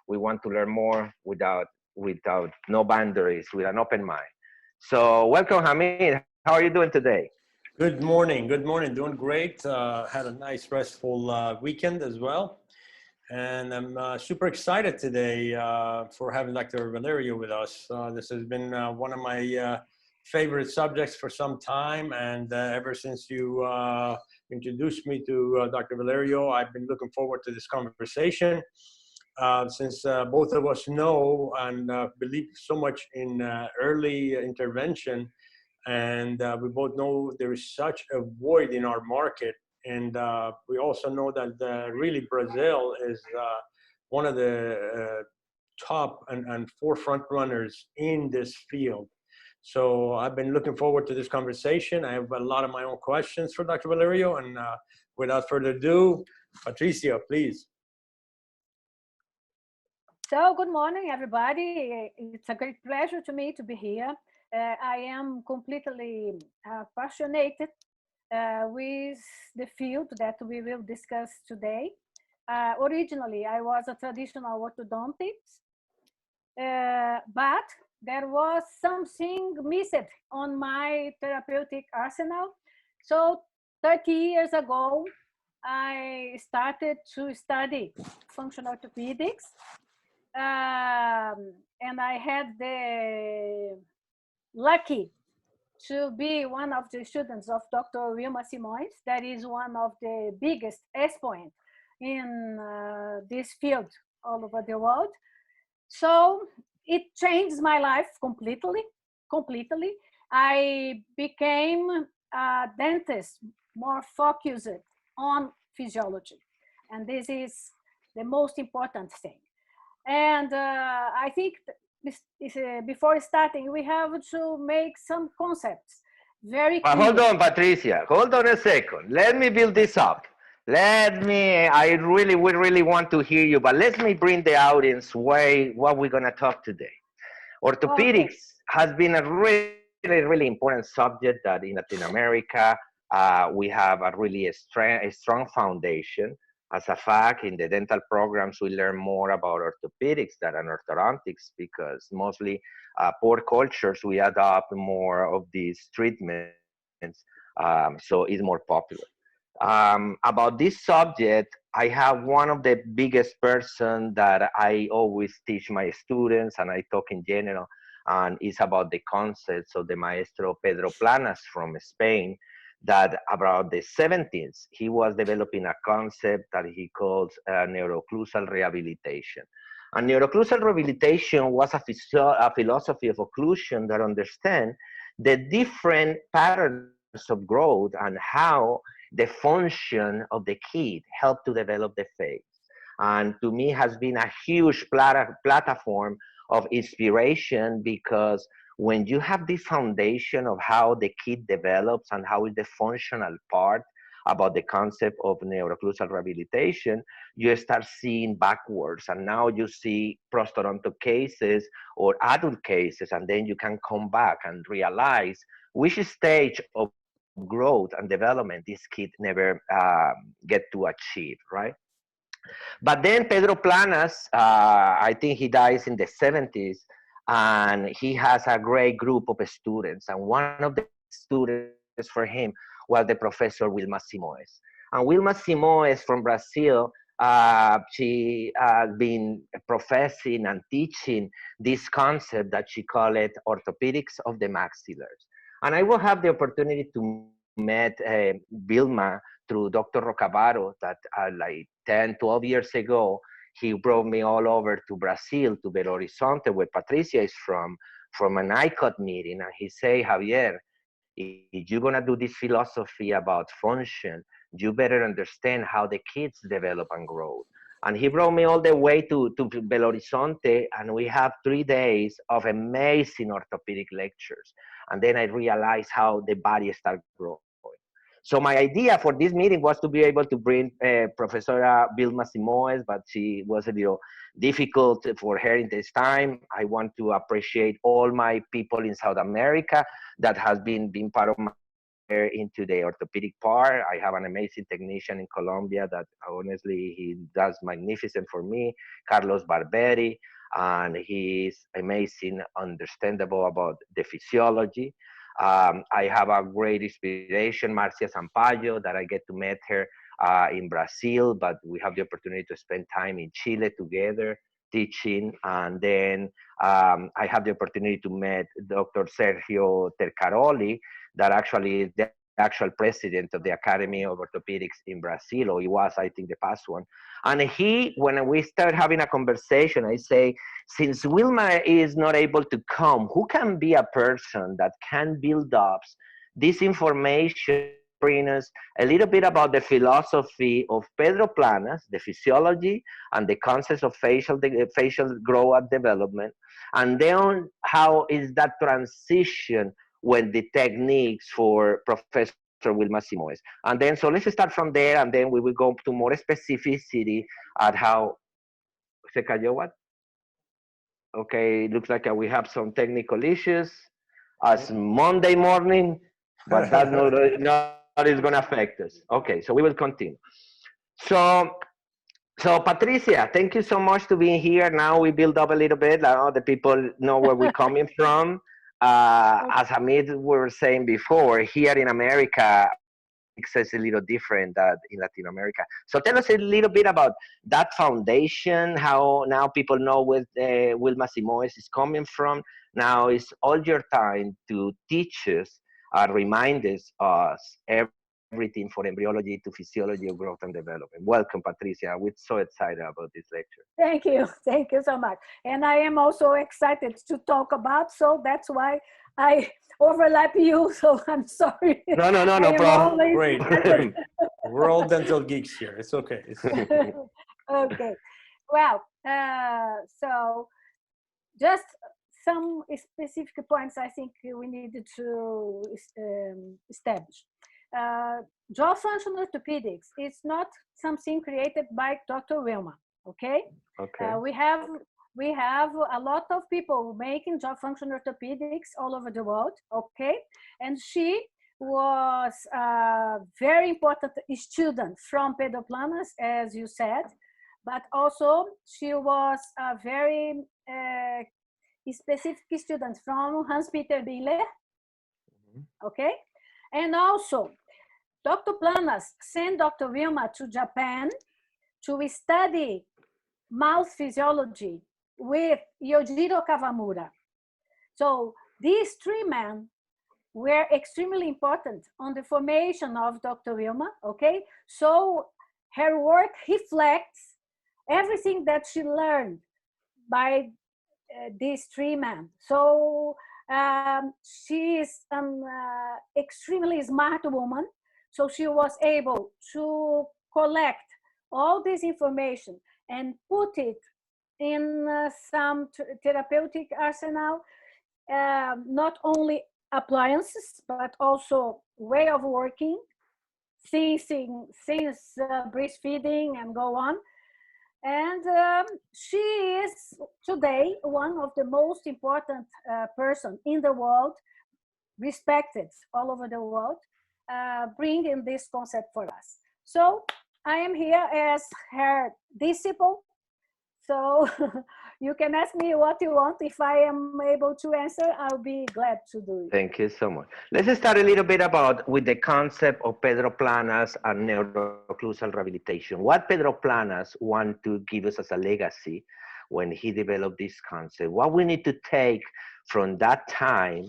We want to learn more without no boundaries, with an open mind. So welcome, Hamid. How are you doing today? Good morning. Good morning. Doing great. Had a nice, restful weekend as well. And I'm super excited today for having Dr. Valerio with us. This has been one of my favorite subjects for some time. And ever since you introduced me to Dr. Valerio, I've been looking forward to this conversation. Since both of us know and believe so much in early intervention, and we both know there is such a void in our market. And we also know that really Brazil is one of the top and forefront runners in this field. So I've been looking forward to this conversation. I have a lot of my own questions for Dr. Valerio, and without further ado, Patricia, please. So good morning, everybody. It's a great pleasure to me to be here. I am completely passionate with the field that we will discuss today. Originally, I was a traditional orthodontist, but there was something missing on my therapeutic arsenal. So 30 years ago, I started to study functional orthopedics. And I had the lucky to be one of the students of Dr. Wilma Simões. That is one of the biggest exponents in this field all over the world. So it changed my life completely. I became a dentist more focused on physiology. And this is the most important thing. And I think before starting, we have to make some concepts very clear. Hold on, Patricia. Hold on a second. Let me build this up. I we really want to hear you, but let me bring the audience what we're going to talk today. Orthopedics has been a really important subject that in Latin America, we have a really strong foundation. As a fact, in the dental programs, we learn more about orthopedics than orthodontics because mostly poor cultures, we adopt more of these treatments, so it's more popular. About this subject, I have one of the biggest person that I always teach my students, and I talk in general, and it's about the concepts of the maestro Pedro Planas from Spain, that about the 70s, he was developing a concept that he calls neuroocclusal rehabilitation. And neuroocclusal rehabilitation was a philosophy of occlusion that understands the different patterns of growth and how the function of the kid helped to develop the face. And to me has been a huge platform of inspiration because when you have this foundation of how the kid develops and how is the functional part about the concept of neuroocclusal rehabilitation, you start seeing backwards. And now you see prosthodontic cases or adult cases, and then you can come back and realize which stage of growth and development this kid never get to achieve, right? But then Pedro Planas, I think he dies in the 70s, and he has a great group of students. And one of the students for him was the professor Wilma Simões. And Wilma Simões from Brazil, she has been professing and teaching this concept that she called it orthopedics of the maxillars. And I will have the opportunity to meet Wilma through Dr. Rocavaro that like 10, 12 years ago, he brought me all over to Brazil, to Belo Horizonte, where Patricia is from an ICOT meeting. And he said, Javier, if you're going to do this philosophy about function, you better understand how the kids develop and grow. And he brought me all the way to Belo Horizonte, and we have 3 days of amazing orthopedic lectures. And then I realized how the body starts growing. So my idea for this meeting was to be able to bring Professor Vilma Simões, but she was a little difficult for her in this time. I want to appreciate all my people in South America that has been part of into the orthopedic part. I have an amazing technician in Colombia that honestly he does magnificent for me, Carlos Barberi, and he's amazing, understandable about the physiology. I have a great inspiration, Marcia Sampaio, that I get to meet her in Brazil, but we have the opportunity to spend time in Chile together teaching. And then I have the opportunity to meet Dr. Sergio Tercaroli, that actually is the actual president of the Academy of Orthopedics in Brazil, or he was, I think, the past one. And he, when we start having a conversation, I say, since Wilma is not able to come, who can be a person that can build up this information, bring us a little bit about the philosophy of Pedro Planas, the physiology and the concepts of facial growth and development, and then how is that transition when the techniques for Professor Wilma Simoes. And then, so let's start from there, and then we will go to more specificity at how, se cayó what? Okay, looks like we have some technical issues as Monday morning, but that's not is going to affect us. Okay, so we will continue. So, Patricia, thank you so much to being here. Now we build up a little bit. Now the people know where we're coming from. As Hamid were saying before, here in America, it's a little different than in Latin America. So tell us a little bit about that foundation, how now people know where Wilma Simoes is coming from. Now it's all your time to teach us, remind us everything for embryology to physiology of growth and development. Welcome, Patricia. We're so excited about this lecture. Thank you. Thank you so much. And I am also excited to talk about, so that's why I overlap you, so I'm sorry. No problem. Great, great. We're all dental geeks here. It's okay. Okay. Well, so just some specific points I think we needed to establish. Jaw function orthopedics is not something created by Dr. Wilma, okay? Okay. We have a lot of people making jaw function orthopedics all over the world, okay? And she was a very important student from Pedro Planas, as you said, but also she was a very specific student from Hans-Peter Biller, okay? And also, Dr. Planas sent Dr. Wilma to Japan to study mouth physiology with Yojiro Kawamura. So these three men were extremely important on the formation of Dr. Wilma, okay? So her work reflects everything that she learned by these three men. So she is an extremely smart woman. So she was able to collect all this information and put it in some therapeutic arsenal, not only appliances, but also way of working, since breastfeeding and go on. And she is today one of the most important person in the world, respected all over the world, bringing this concept for us. So I am here as her disciple. So you can ask me what you want. If I am able to answer, I'll be glad to do it. Thank you so much. Let's start a little bit with the concept of Pedro Planas and neuroocclusal rehabilitation. What Pedro Planas want to give us as a legacy when he developed this concept? What we need to take from that time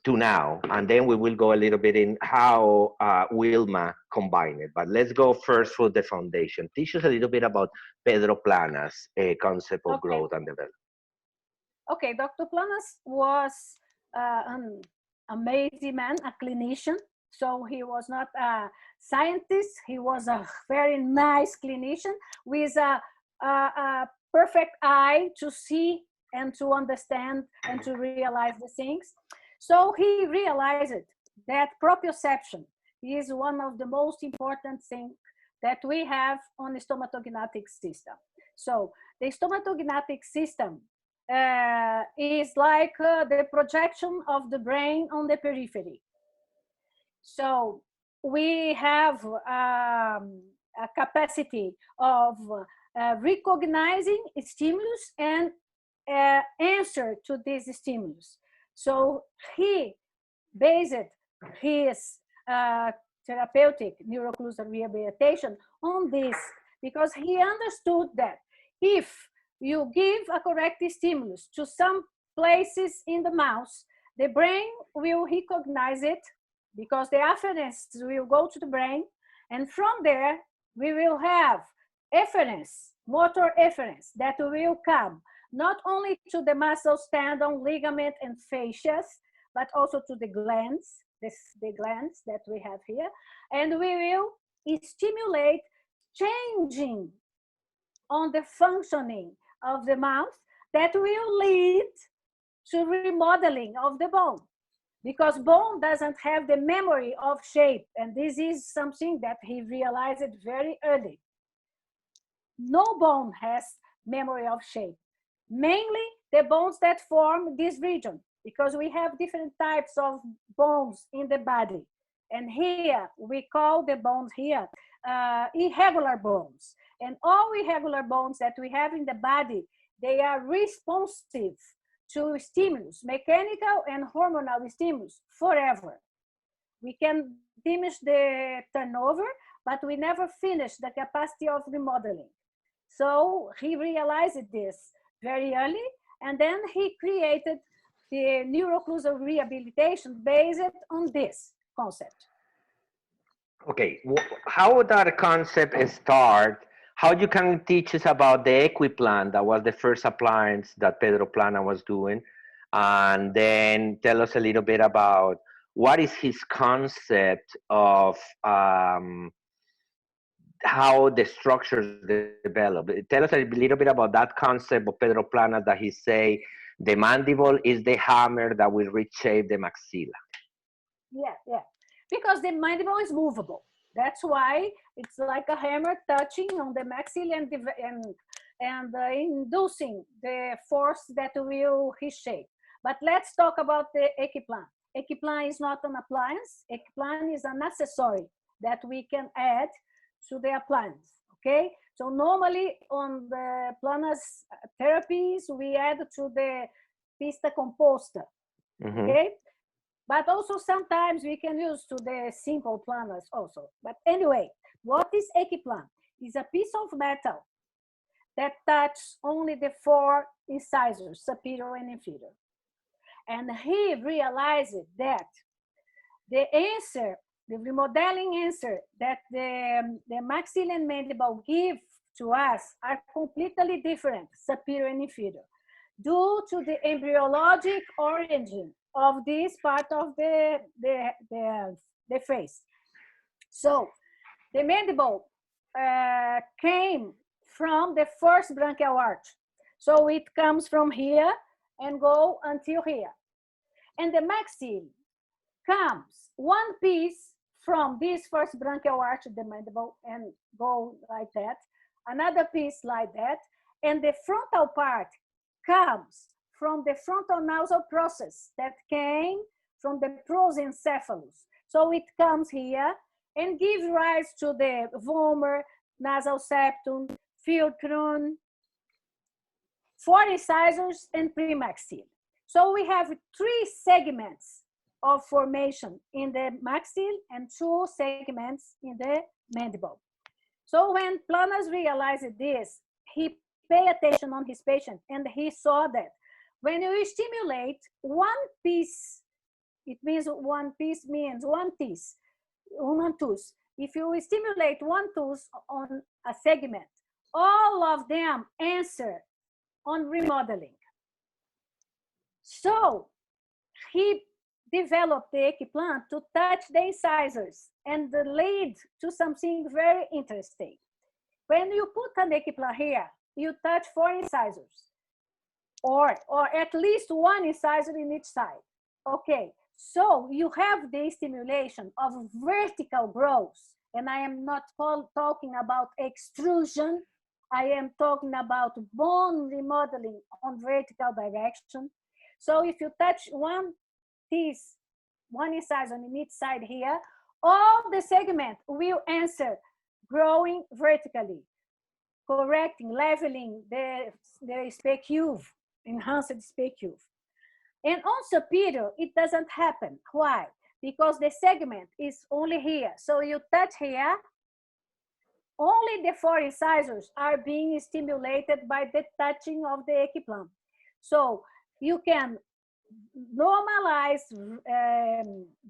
to now, and then we will go a little bit in how Wilma combined it. But let's go first for the foundation. Teach us a little bit about Pedro Planas' concept of growth and development. Okay, Dr. Planas was an amazing man, a clinician. So he was not a scientist. He was a very nice clinician with a perfect eye to see and to understand and to realize the things. So he realized that proprioception is one of the most important things that we have on the stomatognatic system. So the stomatognatic system is like the projection of the brain on the periphery. So we have a capacity of recognizing stimulus and answer to this stimulus. So he based his therapeutic neuroocclusive rehabilitation on this, because he understood that if you give a correct stimulus to some places in the mouse, the brain will recognize it because the afferents will go to the brain, and from there we will have efferents, motor efferents that will come not only to the muscles, tendon, ligament, and fascias, but also to the glands, the glands that we have here, and we will stimulate changing on the functioning of the mouth that will lead to remodeling of the bone, because bone doesn't have the memory of shape, and this is something that he realized very early. No bone has memory of shape, mainly the bones that form this region, because we have different types of bones in the body, and here we call the bones here irregular bones, and all irregular bones that we have in the body, they are responsive to stimulus, mechanical and hormonal stimulus, forever. We can diminish the turnover, but we never finish the capacity of remodeling. So he realized this very early, and then he created the neuroocclusive rehabilitation based on this concept. Okay, how that concept start? How you can teach us about the Equiplan, that was the first appliance that Pedro Plana was doing, and then tell us a little bit about what is his concept of how the structures develop. Tell us a little bit about that concept of Pedro Plana, that he say the mandible is the hammer that will reshape the maxilla. Yeah. Because the mandible is movable. That's why it's like a hammer touching on the maxilla and inducing the force that will reshape. But let's talk about the Equiplan. Equiplan is not an appliance. Equiplan is an accessory that we can add to the appliance, okay? So normally on the Plana's therapies, we add to the pista composta, okay? But also sometimes we can use to the simple Planas also. But anyway, what is Equiplan? It's a piece of metal that touches only the 4 incisors, superior and inferior. And he realized that the answer, the remodeling answer that the maxilla and mandible give to us are completely different, superior and inferior, due to the embryologic origin of this part of the face. So the mandible came from the first branchial arch. So it comes from here and go until here. And the maxilla comes one piece from this first branchial arch, the mandible, and go like that, another piece like that, and the frontal part comes from the frontal nasal process that came from the prosencephalus. So it comes here and gives rise to the vomer, nasal septum, fulcrum, 4 incisors, and premaxilla. So we have 3 segments of formation in the maxilla and 2 segments in the mandible. So when Planas realized this, he paid attention on his patient, and he saw that when you stimulate one piece, it means one piece means one tooth. If you stimulate one tooth on a segment, all of them answer on remodeling. So he developed the Equiplan to touch the incisors and lead to something very interesting. When you put an Equiplan here, you touch 4 incisors, or at least 1 incisor in each side. Okay, so you have the stimulation of vertical growth, and I am not talking about extrusion. I am talking about bone remodeling on vertical direction. So if you touch one piece, 1 incisor on each side here, all the segment will answer growing vertically, correcting, leveling the SPQ, enhanced SPQ. And on superior, it doesn't happen. Why? Because the segment is only here. So you touch here, only the four incisors are being stimulated by the touching of the equiplant. So you can normalize,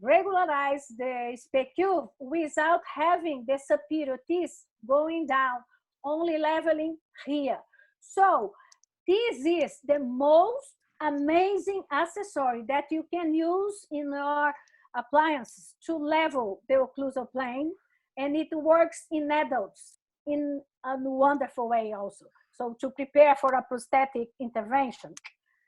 regularize the SPQ without having the superior teeth going down, only leveling here. So this is the most amazing accessory that you can use in your appliances to level the occlusal plane, and it works in adults in a wonderful way also. So to prepare for a prosthetic intervention,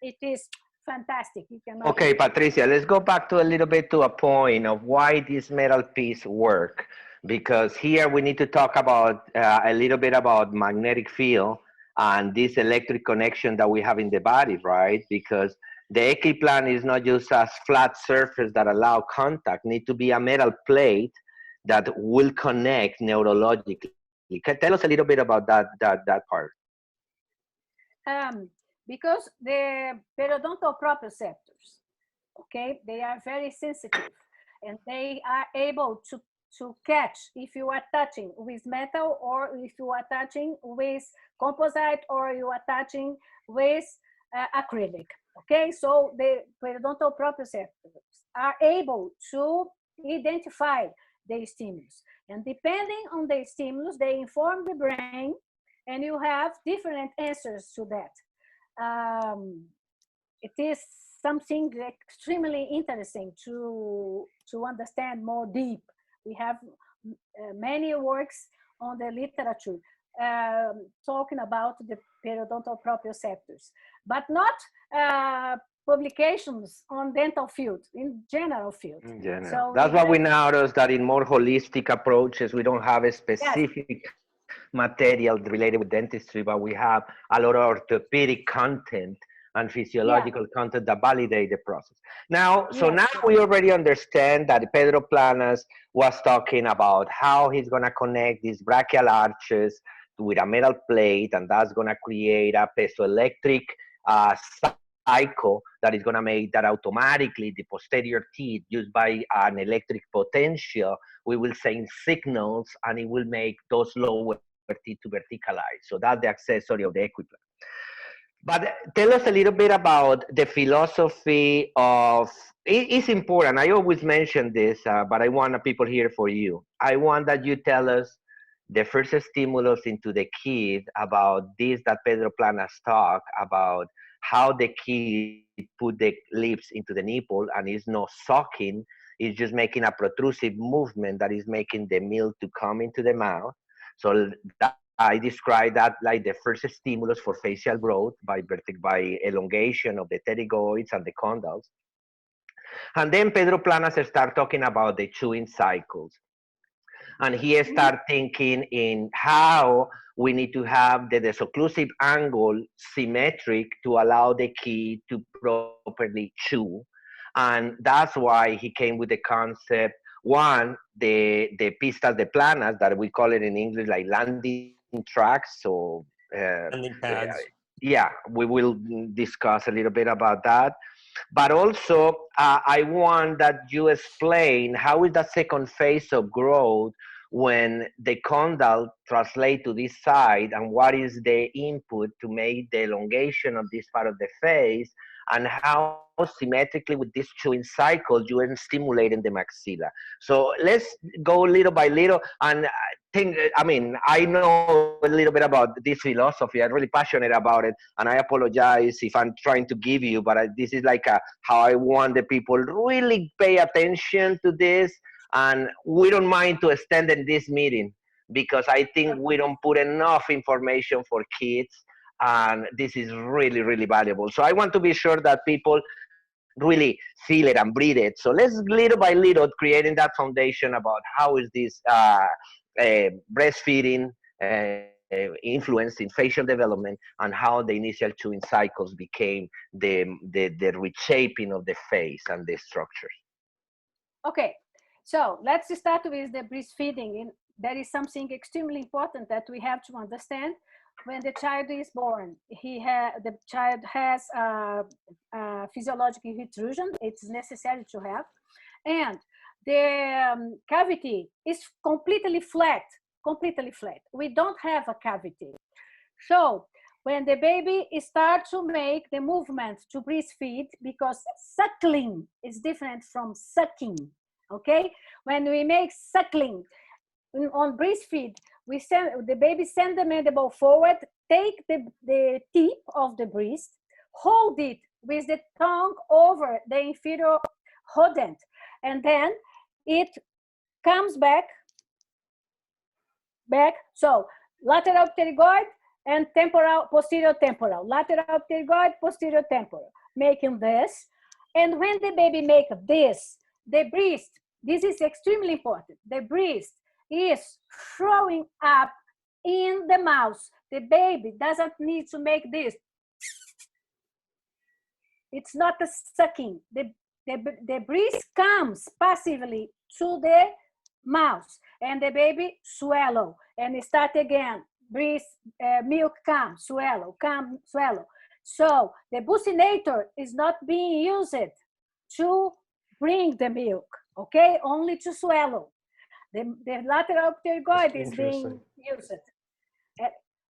it is fantastic. You can Okay, Patricia, let's go back to a little bit to a point of why this metal piece work, because here we need to talk about a little bit about magnetic field and this electric connection that we have in the body, right? Because the equiplant is not just a flat surface that allow contact, need to be a metal plate that will connect neurologically. Tell us a little bit about that part. Because the periodontal proprioceptors, okay, they are very sensitive, and they are able to catch if you are touching with metal, or if you are touching with composite, or you are touching with acrylic. Okay, so the periodontal proprioceptors are able to identify the stimulus, and depending on the stimulus, they inform the brain, and you have different answers to that. It is something extremely interesting to understand more deep. We have many works on the literature talking about the periodontal proprioceptors, but not publications on dental field, in general field. In general. So that's why we notice that in more holistic approaches, we don't have a specific material related with dentistry, but we have a lot of orthopedic content and physiological content that validate the process. Now, so now we already understand that Pedro Planas was talking about how he's going to connect these brachial arches with a metal plate, and that's going to create a piezoelectric cycle that is going to make that automatically the posterior teeth, used by an electric potential, we will send signals, and it will make those lower teeth to verticalize. So that's the accessory of the equipment. But tell us a little bit about the philosophy of, it's important, I always mention this, but I want people here for you. I want that you tell us the first stimulus into the kid about this that Pedro Planas talk about, how the kid put the lips into the nipple and is not sucking, is just making a protrusive movement that is making the milk to come into the mouth. So that, I describe that like the first stimulus for facial growth by elongation of the pterygoids and the condyles. And then Pedro Planas start talking about the chewing cycles. And he start thinking in how we need to have the desocclusive angle symmetric to allow the kid to properly chew. And that's why he came with the concept, one, the pistas de planas, that we call it in English like landing tracks. So landing pads. Yeah, we will discuss a little bit about that. But also, I want that you explain how is that second phase of growth when the condyle translate to this side, and what is the input to make the elongation of this part of the face, and how symmetrically with this chewing cycle you are stimulating the maxilla. So let's go little by little. And I know a little bit about this philosophy. I'm really passionate about it, and I apologize if I'm trying to give you, but this is like how I want the people really pay attention to this. And we don't mind to extend in this meeting, because I think we don't put enough information for kids, and this is really, really valuable. So I want to be sure that people really feel it and breathe it. So let's little by little creating that foundation about how is this breastfeeding influence in facial development, and how the initial chewing cycles became the reshaping of the face and the structures. Okay, So let's start with the breastfeeding. That is something extremely important that we have to understand. When the child is born, the child has physiological intrusion. It's necessary to have, and the cavity is completely flat. Completely flat. We don't have a cavity. So when the baby starts to make the movement to breastfeed, because suckling is different from sucking, okay? When we make suckling on breastfeed, the baby send the mandible forward, take the tip of the breast, hold it with the tongue over the inferior rodent, and then it comes back. So lateral pterygoid and posterior temporal, lateral pterygoid, posterior temporal, making this. And when the baby make this, the breast, this is extremely important, the breast is throwing up in the mouth. The baby doesn't need to make this. It's not a sucking. The breast comes passively to the mouth, and the baby swallow, and start again. Breast, milk come, swallow, come, swallow. So the buccinator is not being used to bring the milk, okay? Only to swallow. The lateral pterygoid is being used,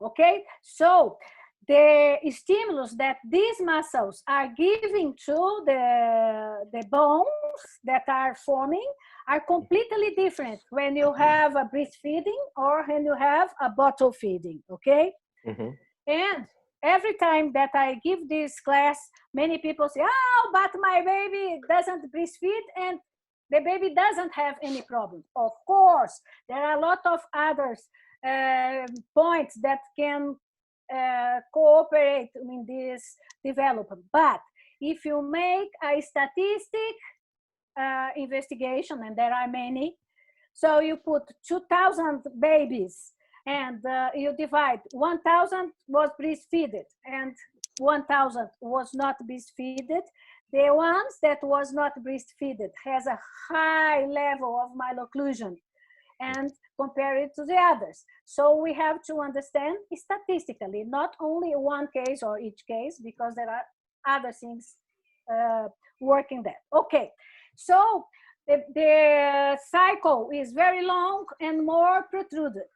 okay? So the stimulus that these muscles are giving to the bones that are forming are completely different when you have a breastfeeding or when you have a bottle feeding, okay? Mm-hmm. And every time that I give this class, many people say, oh, but my baby doesn't breastfeed and the baby doesn't have any problem. Of course, there are a lot of others points that can cooperate in this development. But if you make a statistic investigation, and there are many, so you put 2,000 babies and you divide 1,000 was breastfeeded and 1,000 was not breastfeeded. The ones that was not breastfeeded has a high level of malocclusion and compare it to the others. So we have to understand statistically, not only one case or each case, because there are other things working there. Okay, so the cycle is very long and more protruded.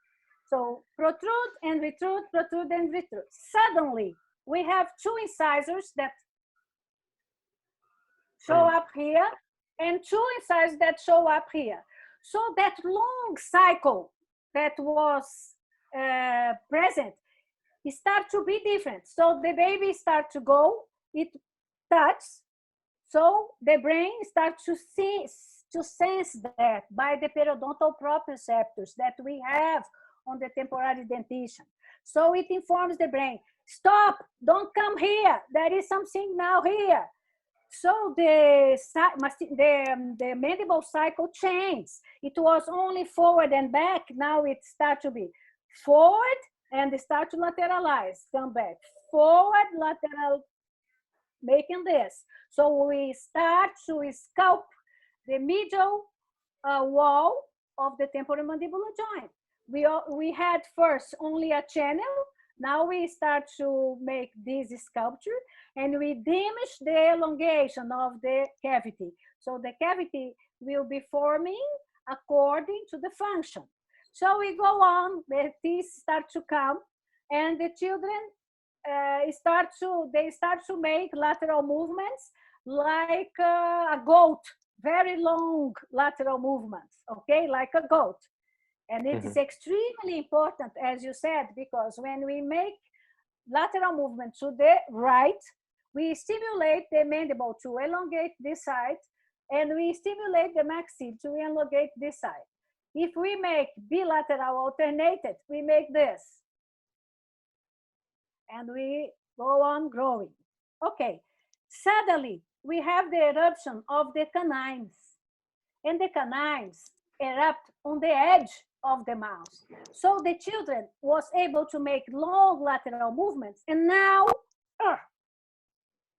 So protrude and retrude, protrude and retrude. Suddenly, we have two incisors that show up here and two incisors that show up here. So that long cycle that was present, it starts to be different. So the baby starts to go, it touches, so the brain starts to sense that by the periodontal proprioceptors that we have on the temporary dentition. So it informs the brain, stop, don't come here, there is something now here. So the mandible cycle changed. It was only forward and back. Now it starts to be forward and start to lateralize, come back, forward, lateral, making this. So we start to sculpt the medial wall of the temporomandibular joint. We had first only a channel. Now we start to make this sculpture and we diminish the elongation of the cavity. So the cavity will be forming according to the function. So we go on, the teeth start to come and the children start to make lateral movements like a goat, very long lateral movements, okay, like a goat. And it is extremely important, as you said, because when we make lateral movement to the right, we stimulate the mandible to elongate this side, and we stimulate the maxilla to elongate this side. If we make bilateral alternated, we make this. And we go on growing. Okay, suddenly we have the eruption of the canines. And the canines erupt on the edge of the mouth. So the children was able to make long lateral movements, and now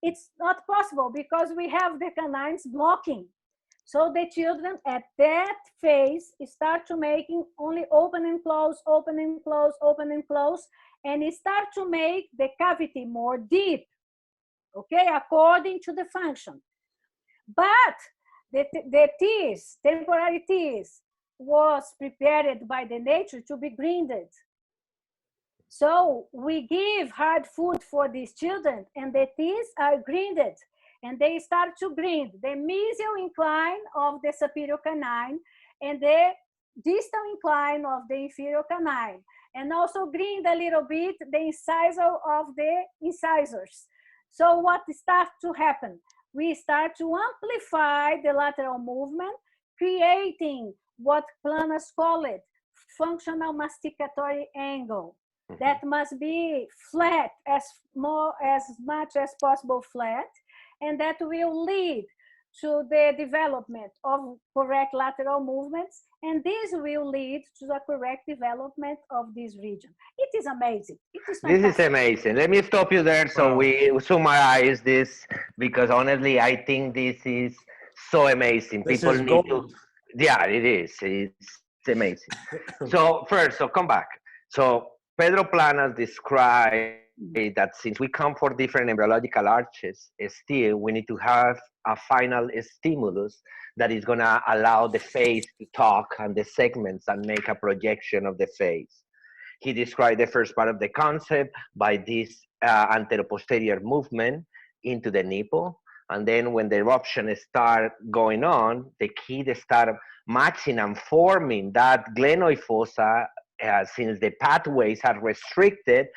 it's not possible because we have the canines blocking. So the children at that phase start to making only open and close, open and close, open and close, and it start to make the cavity more deep, okay, according to the function. But the teeth, temporary teeth, was prepared by the nature to be grinded. So we give hard food for these children, and the teeth are grinded, and they start to grind the mesial incline of the superior canine and the distal incline of the inferior canine, and also grind a little bit the incisor of the incisors. So what starts to happen? We start to amplify the lateral movement, creating what planners call it functional masticatory angle. That must be flat, as much as possible flat, and that will lead to the development of correct lateral movements, and this will lead to the correct development of this region. It is amazing. It is fantastic. This is amazing. Let me stop you there so we summarize this, because honestly, I think this is so amazing. This People is need gold. to, yeah, it is. It's amazing. So first, so come back. So Pedro Planas described that since we come for different embryological arches, still we need to have a final stimulus that is going to allow the face to talk and the segments and make a projection of the face. He described the first part of the concept by this anteroposterior movement into the nipple. And then when the eruption start going on, the kid start matching and forming that glenoid fossa. Since the pathways are restricted,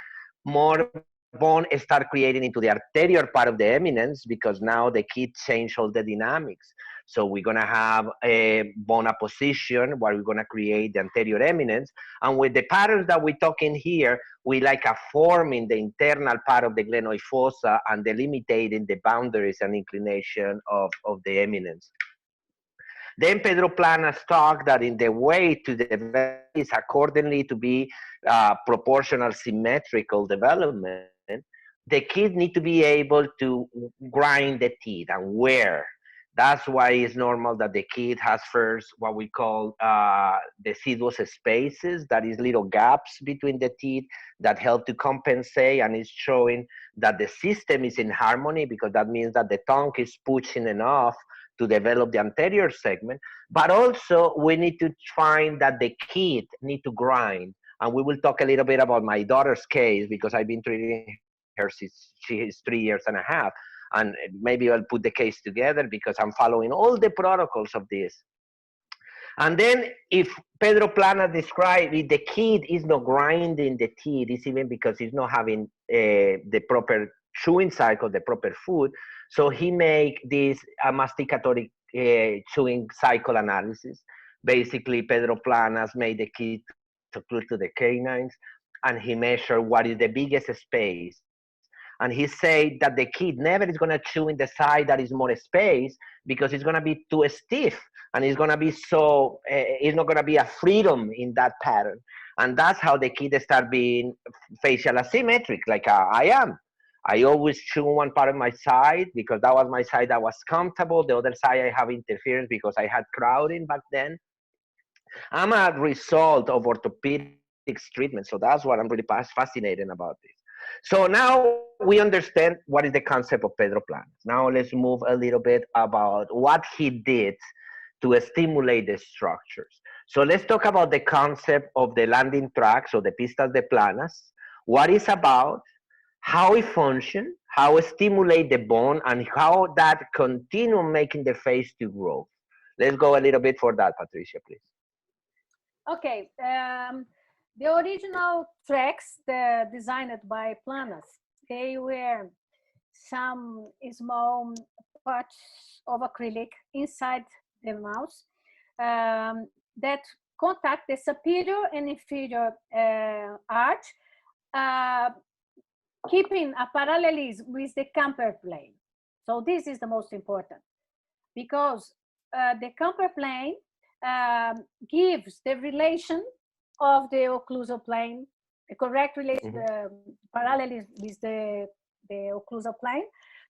more bone start creating into the arterial part of the eminence, because now the kid change all the dynamics. So we're going to have a bone apposition where we're going to create the anterior eminence. And with the patterns that we're talking here, we like a forming the internal part of the glenoid fossa and delimiting the boundaries and inclination of the eminence. Then Pedro Planas talked that in the way to develop is accordingly to be proportional symmetrical development, the kid need to be able to grind the teeth and wear. That's why it's normal that the kid has first what we call deciduous spaces, that is little gaps between the teeth that help to compensate, and it's showing that the system is in harmony, because that means that the tongue is pushing enough to develop the anterior segment. But also we need to find that the kid need to grind. And we will talk a little bit about my daughter's case, because I've been treating her since she is 3 years and a half. And maybe I'll put the case together because I'm following all the protocols of this. And then if Pedro Plana described it, the kid is not grinding the teeth, it's even because he's not having the proper chewing cycle, the proper food. So he make this masticatory chewing cycle analysis. Basically, Pedro Planas made the kid to occlude to the canines, and he measured what is the biggest space. And he said that the kid never is going to chew in the side that is more space, because it's going to be too stiff, and it's going to be so, it's not going to be a freedom in that pattern. And that's how the kid start being facial asymmetric, like I am. I always chew one part of my side because that was my side that was comfortable. The other side I have interference because I had crowding back then. I'm a result of orthopedics treatment, so that's what I'm really fascinated about this. So now we understand what is the concept of Pedro Planas. Now let's move a little bit about what he did to stimulate the structures. So let's talk about the concept of the landing track, so the pistas de planas, what it's about, how it functions, how it stimulates the bone, and how that continue making the face to grow. Let's go a little bit for that, Patricia, please. Okay, the original tracks designed by Planas, they were some small parts of acrylic inside the mouse that contact the superior and inferior arch, keeping a parallelism with the camper plane. So this is the most important, because the camper plane gives the relation of the occlusal plane, the correct relation, the parallelism with the occlusal plane,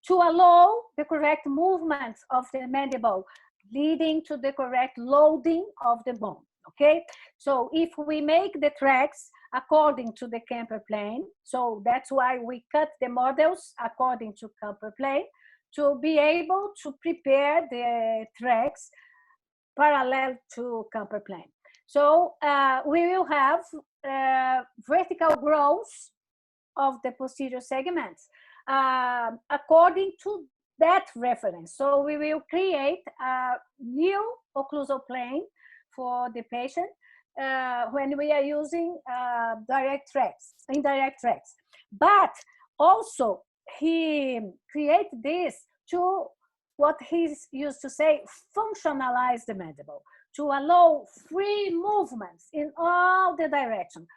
to allow the correct movements of the mandible leading to the correct loading of the bone, okay? So if we make the tracks according to the camper plane, so that's why we cut the models according to camper plane, to be able to prepare the tracks parallel to camper plane. So we will have vertical growth of the posterior segments according to that reference. So we will create a new occlusal plane for the patient when we are using indirect tracks. But also he created this to what he's used to say, functionalize the mandible, to allow free movements in all the directions,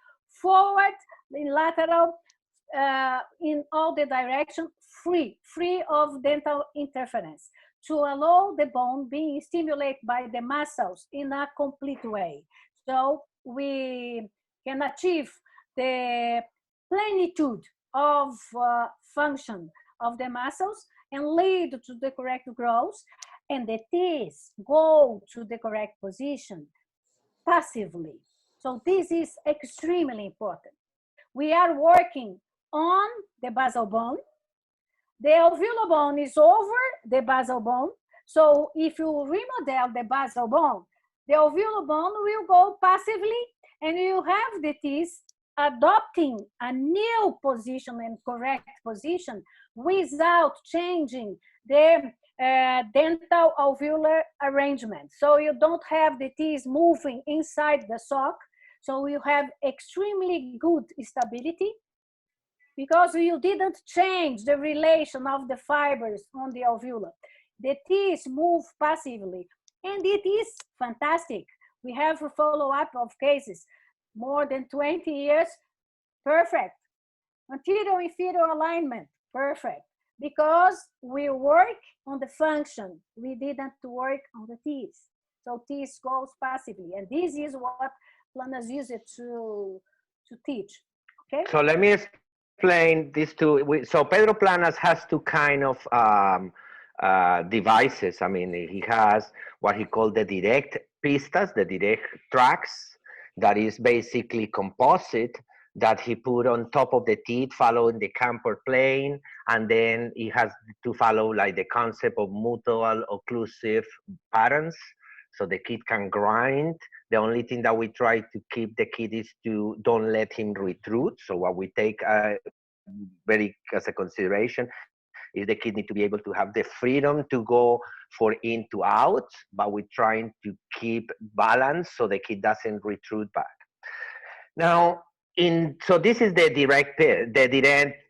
forward, in lateral, in all the direction, free of dental interference, to allow the bone being stimulated by the muscles in a complete way. So we can achieve the plenitude of function of the muscles and lead to the correct growth, and the teeth go to the correct position passively. So this is extremely important. We are working on the basal bone. The alveolar bone is over the basal bone. So if you remodel the basal bone, the alveolar bone will go passively, and you have the teeth adopting a new position and correct position without changing the dental alveolar arrangement. So you don't have the teeth moving inside the sock. So you have extremely good stability because you didn't change the relation of the fibers on the alveolar. The teeth move passively, and it is fantastic. We have a follow-up of cases, more than 20 years, perfect. Anterior-inferior alignment, perfect. Because we work on the function, we didn't work on the teeth. So teeth goes passively, and this is what planners use it to teach, okay? So let me explain this to, so Pedro Planas has two kind of devices. I mean, he has what he called the direct pistas, the direct tracks, that is basically composite, that he put on top of the teeth following the camper plane, and then he has to follow like the concept of mutual occlusive patterns, so the kid can grind. The only thing that we try to keep the kid is to don't let him retrude. So what we take very as a consideration is the kid need to be able to have the freedom to go for in to out, but we're trying to keep balance so the kid doesn't retrude back. Now, so this is the direct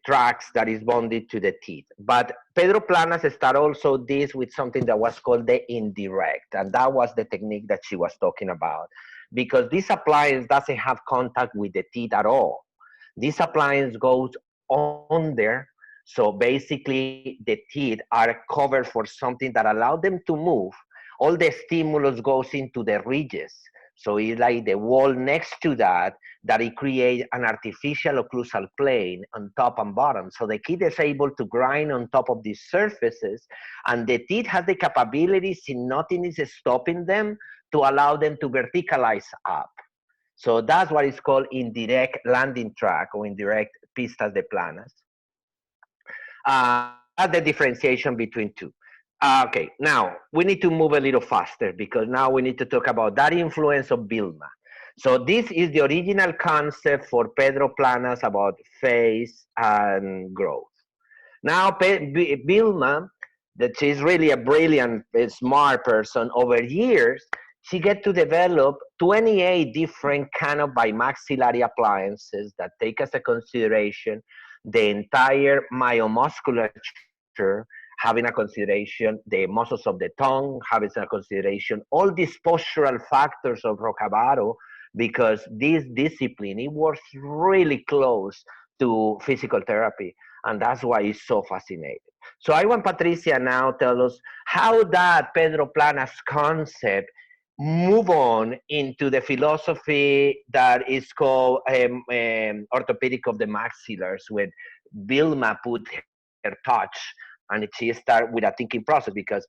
tracks that is bonded to the teeth. But Pedro Planas started also this with something that was called the indirect, and that was the technique that she was talking about, because this appliance doesn't have contact with the teeth at all. This appliance goes on there, so basically the teeth are covered for something that allows them to move. All the stimulus goes into the ridges. So it's like the wall next to that it creates an artificial occlusal plane on top and bottom. So the kid is able to grind on top of these surfaces, and the teeth has the capabilities, and nothing is stopping them to allow them to verticalize up. So that's what is called indirect landing track or indirect pistas de planas. That's the differentiation between two. Okay, now we need to move a little faster because now we need to talk about that influence of Vilma. So this is the original concept for Pedro Planas about face and growth. Now Vilma, that she's really a brilliant, smart person, over years, she get to develop 28 different kind of bimaxillary appliances that take as a consideration the entire myomusculature, having a consideration the muscles of the tongue, having a consideration all these postural factors of Rocavaro, because this discipline, it works really close to physical therapy, and that's why it's so fascinating. So I want Patricia now tell us how that Pedro Planas concept move on into the philosophy that is called orthopedic of the maxillars, where Vilma put her touch, and she started with a thinking process, because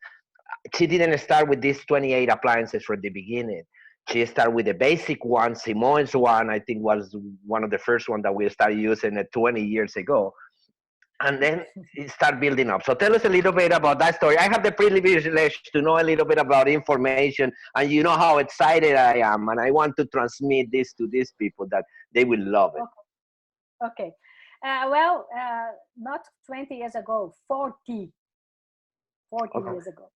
she didn't start with these 28 appliances from the beginning. She started with the basic one. Simone's one, I think, was one of the first one that we started using 20 years ago. And then it started building up. So tell us a little bit about that story. I have the privilege to know a little bit about information, and you know how excited I am, and I want to transmit this to these people that they will love it. Okay. Well, not 20 years ago, 40 Okay. years ago.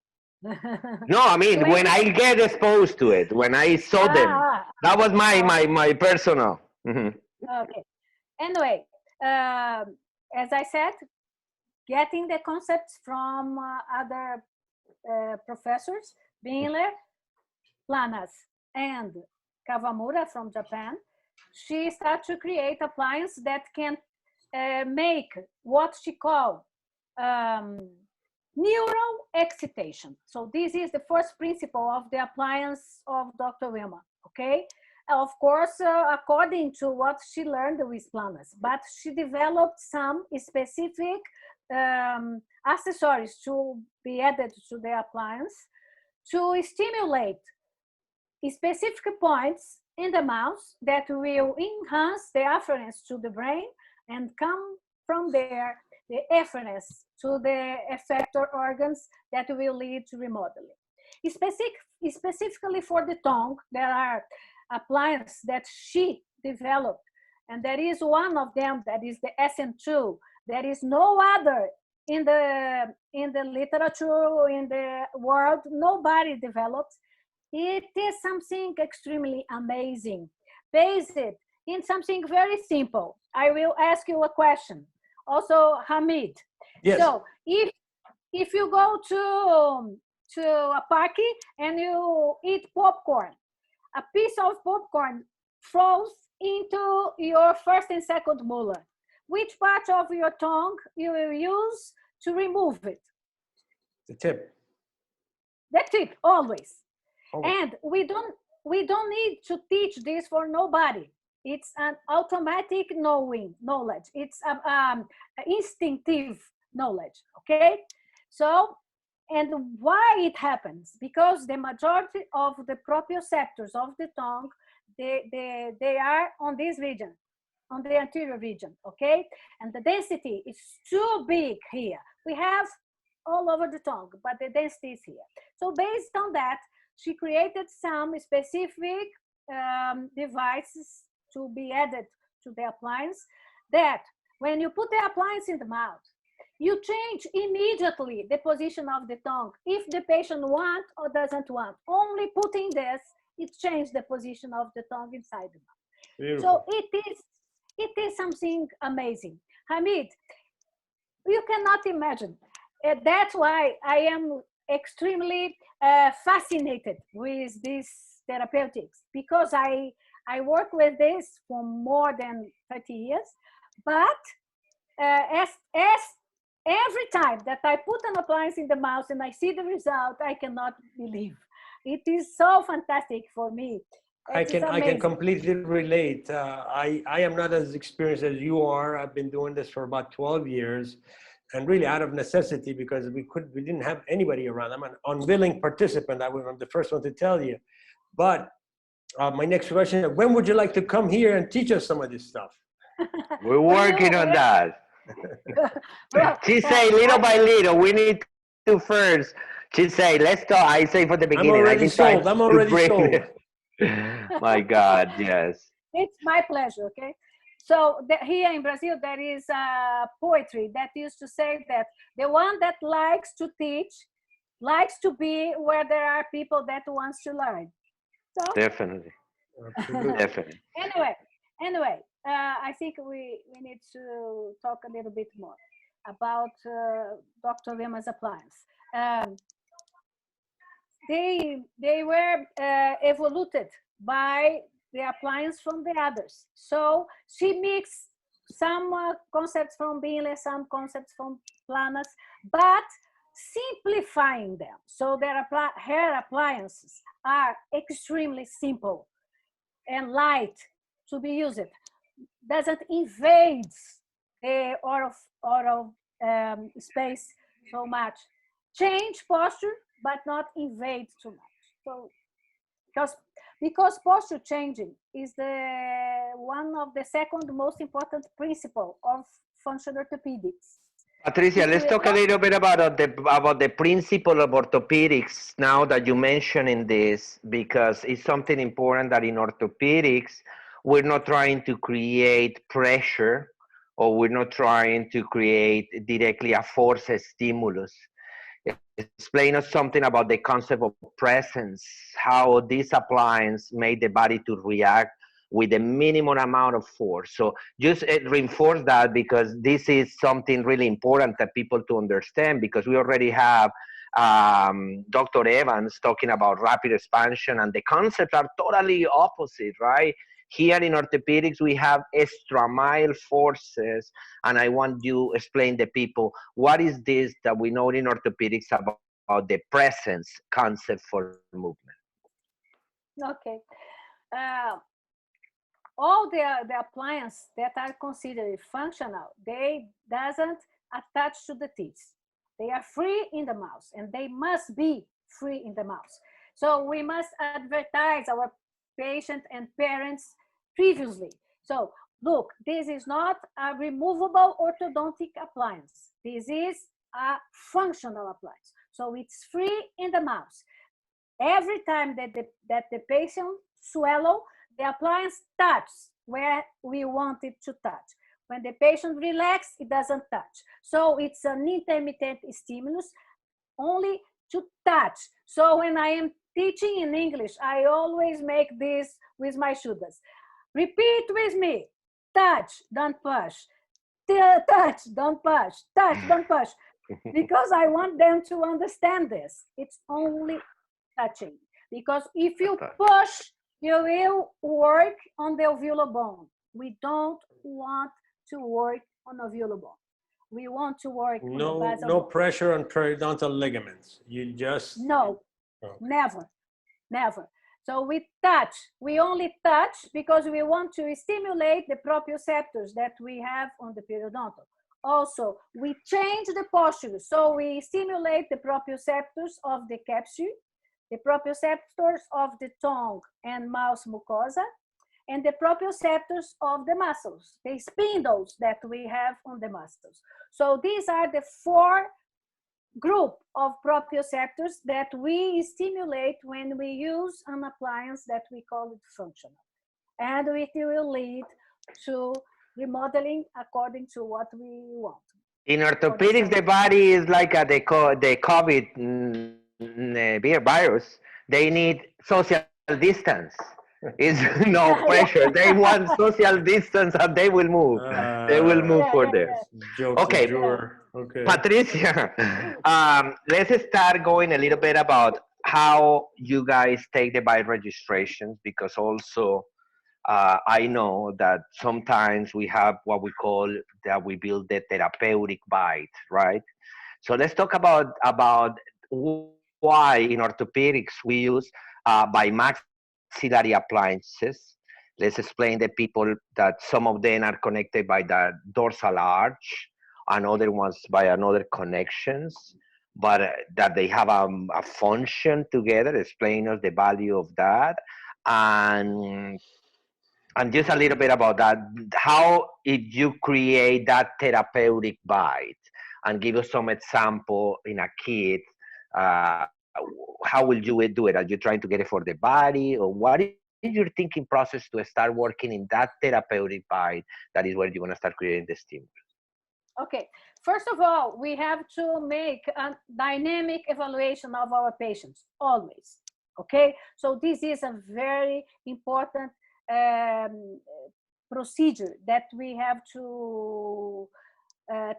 No, I mean 20 when I get exposed to it, when I saw them, that was my personal. Mhm. Okay. Anyway, as I said, getting the concepts from other professors, Binler, Planas, and Kawamura from Japan, she started to create appliance that can make what she called neural excitation. So this is the first principle of the appliance of Dr. Wilma, okay? Of course, according to what she learned with Planas, but she developed some specific accessories to be added to the appliance to stimulate specific points in the mouse that will enhance the afference to the brain and come from there the efference to the effector organs that will lead to remodeling. Specifically for the tongue, there are appliances that she developed, and there is one of them that is the SM2. There is no other in the literature, in the world, nobody developed. It is something extremely amazing, based in something very simple. I will ask you a question. Also, Hamid. Yes. So if you go to a party and you eat popcorn, a piece of popcorn falls into your first and second molar. Which part of your tongue you will use to remove it? The tip. The tip, always. Oh. And we don't need to teach this for nobody. It's an automatic knowledge. It's instinctive knowledge, okay? So, and why it happens? Because the majority of the proprioceptors of the tongue, they are on this region, on the anterior region, okay? And the density is too big here. We have all over the tongue, but the density is here. So based on that, she created some specific devices to be added to the appliance that when you put the appliance in the mouth, you change immediately the position of the tongue. If the patient wants or doesn't want, only putting this, it changes the position of the tongue inside the mouth. Beautiful. So it is something amazing. Hamid, you cannot imagine. That's why I am extremely fascinated with these therapeutics, because I work with this for more than 30 years, but as every time that I put an appliance in the mouth and I see the result, I cannot believe. It is so fantastic for me. I can completely relate. I am not as experienced as you are. I've been doing this for about 12 years. And really out of necessity, because we didn't have anybody around. I'm an unwilling participant. I'm the first one to tell you. But my next question is, when would you like to come here and teach us some of this stuff? We're working on that. She say little by little, we need to first. She say, let's talk. I say from the beginning. I'm already sold. I'm already sold. My God, yes. It's my pleasure, okay? So here in Brazil, there is poetry that used to say that the one that likes to teach likes to be where there are people that wants to learn. So, definitely. Definitely. Anyway, I think we need to talk a little bit more about Dr. Wilma's appliance. They were evolved by the appliance from the others. So she mixed some concepts from Binler, some concepts from Planas, but simplifying them. So her appliances are extremely simple and light to be used. Doesn't invade the oral space so much. change posture, but not invade too much. So, because posture changing is the one of the second most important principle of functional orthopedics. Patricia, let's talk a little bit about the principle of orthopedics now that you mention in this, because it's something important that in orthopedics, we're not trying to create pressure, or we're not trying to create directly a force stimulus. Explain us something about the concept of presence, how this appliance made the body to react with a minimum amount of force. So just reinforce that, because this is something really important that people to understand, because we already have Dr. Evans talking about rapid expansion, and the concepts are totally opposite, right? Here in orthopedics, we have extramile forces, and I want you to explain to people, what is this that we know in orthopedics about the presence concept for movement? Okay. All the appliances that are considered functional, they doesn't attach to the teeth. They are free in the mouth, and they must be free in the mouth. So we must advertise our patient and parents previously. So look, this is not a removable orthodontic appliance. This is a functional appliance. So it's free in the mouth. Every time that the patient swallow, the appliance touches where we want it to touch. When the patient relaxes, it doesn't touch. So it's an intermittent stimulus only to touch. So when I am teaching in English, I always make this with my students. Repeat with me. Touch, don't push. Touch, don't push. Touch, don't push. Because I want them to understand this. It's only touching. Because if you push, you will work on the alveolar bone. We don't want to work on alveolar bone. We want to work on the basal no bone. pressure on periodontal ligaments. You just never. So we touch. We only touch because we want to stimulate the proprioceptors that we have on the periodontal. Also, we change the posture. So we stimulate the proprioceptors of the capsule, the proprioceptors of the tongue and mouth mucosa, and the proprioceptors of the muscles, the spindles that we have on the muscles. So these are the four group of proprioceptors that we stimulate when we use an appliance that we call it functional. And it will lead to remodeling according to what we want. In orthopedics, the body is like the COVID virus. They need social distance. It's no pressure. They want social distance, and they will move. They will move for this. Okay. Okay. Patricia, let's start going a little bit about how you guys take the bite registrations, because also I know that sometimes we have what we call that we build the therapeutic bite, right? So let's talk about why in orthopedics we use bimaxillary appliances. Let's explain to people that some of them are connected by the dorsal arch, and other ones by another connections, but that they have a function together. Explain us the value of that, and just a little bit about that. How if you create that therapeutic bite, and give us some example in a kid. How will you do it? Are you trying to get it for the body, or what is your thinking process to start working in that therapeutic bite? That is where you're going to start creating the stimulus. Okay, first of all, we have to make a dynamic evaluation of our patients, always. Okay, so this is a very important procedure that we have to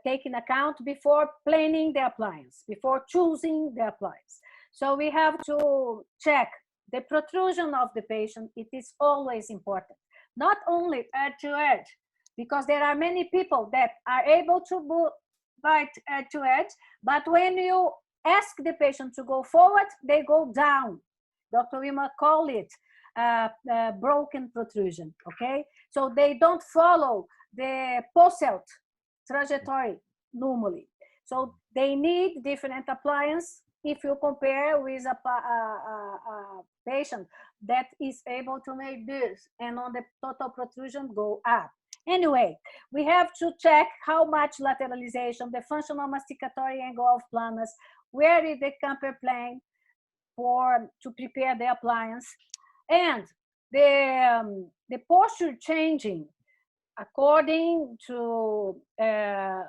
take in account before planning the appliance, before choosing the appliance. So we have to check the protrusion of the patient. It is always important, not only edge to edge, because there are many people that are able to bite edge to edge, but when you ask the patient to go forward, they go down. Dr. Wilma called it broken protrusion, okay? So they don't follow the post-out trajectory normally. So they need different appliance if you compare with a patient that is able to make this and on the total protrusion go up. Anyway, we have to check how much lateralization, the functional masticatory angle of planus, where is the camper plane to prepare the appliance, and the posture changing according to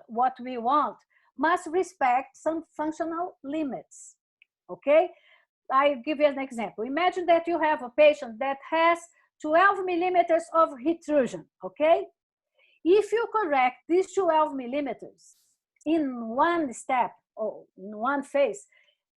what we want must respect some functional limits, okay? I give you an example. Imagine that you have a patient that has 12 millimeters of protrusion, okay? If you correct these 12 millimeters in one step or in one phase,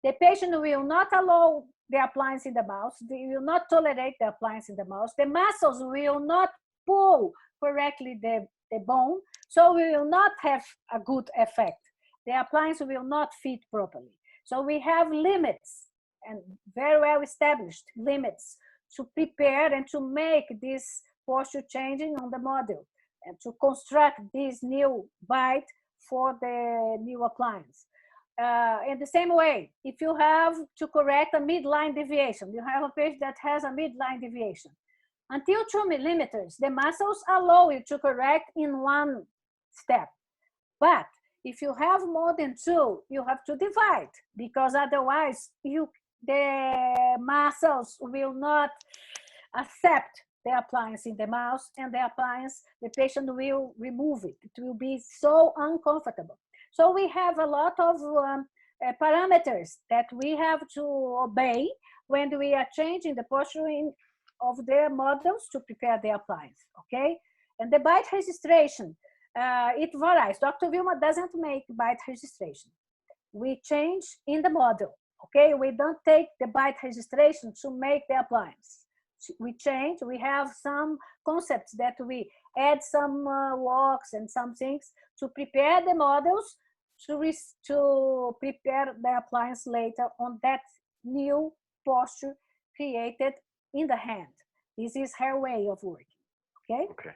the patient will not allow the appliance in the mouth, they will not tolerate the appliance in the mouth, the muscles will not pull correctly the bone, so we will not have a good effect. The appliance will not fit properly. So we have limits, and very well established limits, to prepare and to make this posture changing on the model and to construct this new bite for the new appliance. In the same way, if you have to correct a midline deviation, you have a patient that has a midline deviation. Until 2 millimeters, the muscles allow you to correct in one step. But if you have more than 2, you have to divide, because otherwise the muscles will not accept the appliance in the mouth, and the appliance, the patient will remove it. It will be so uncomfortable. So we have a lot of parameters that we have to obey when we are changing the posturing of the models to prepare the appliance, okay? And the bite registration, it varies. Dr. Vilma doesn't make bite registration. We change in the model, okay? We don't take the bite registration to make the appliance. We change, we have some concepts that we add some walks and some things to prepare the models to prepare the appliance later on that new posture created in the hand. This is her way of working, okay? Okay.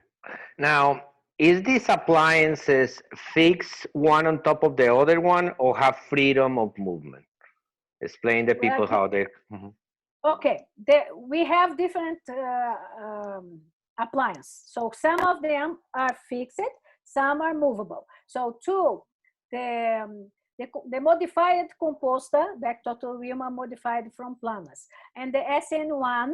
Now, is these appliances fixed one on top of the other one or have freedom of movement? Explain the people how they... Okay, we have different appliances. So some of them are fixed, some are movable. So the modified composter that Dr. Wilma modified from planus, and the SN1,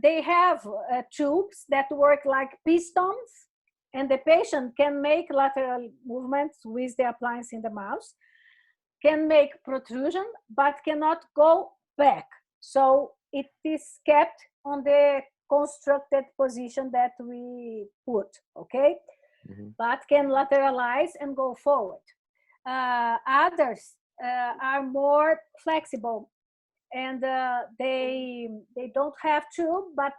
they have tubes that work like pistons, and the patient can make lateral movements with the appliance in the mouth, can make protrusion, but cannot go back. So it is kept on the constructed position that we put, okay? But can lateralize and go forward. Others are more flexible, and they don't have tube, but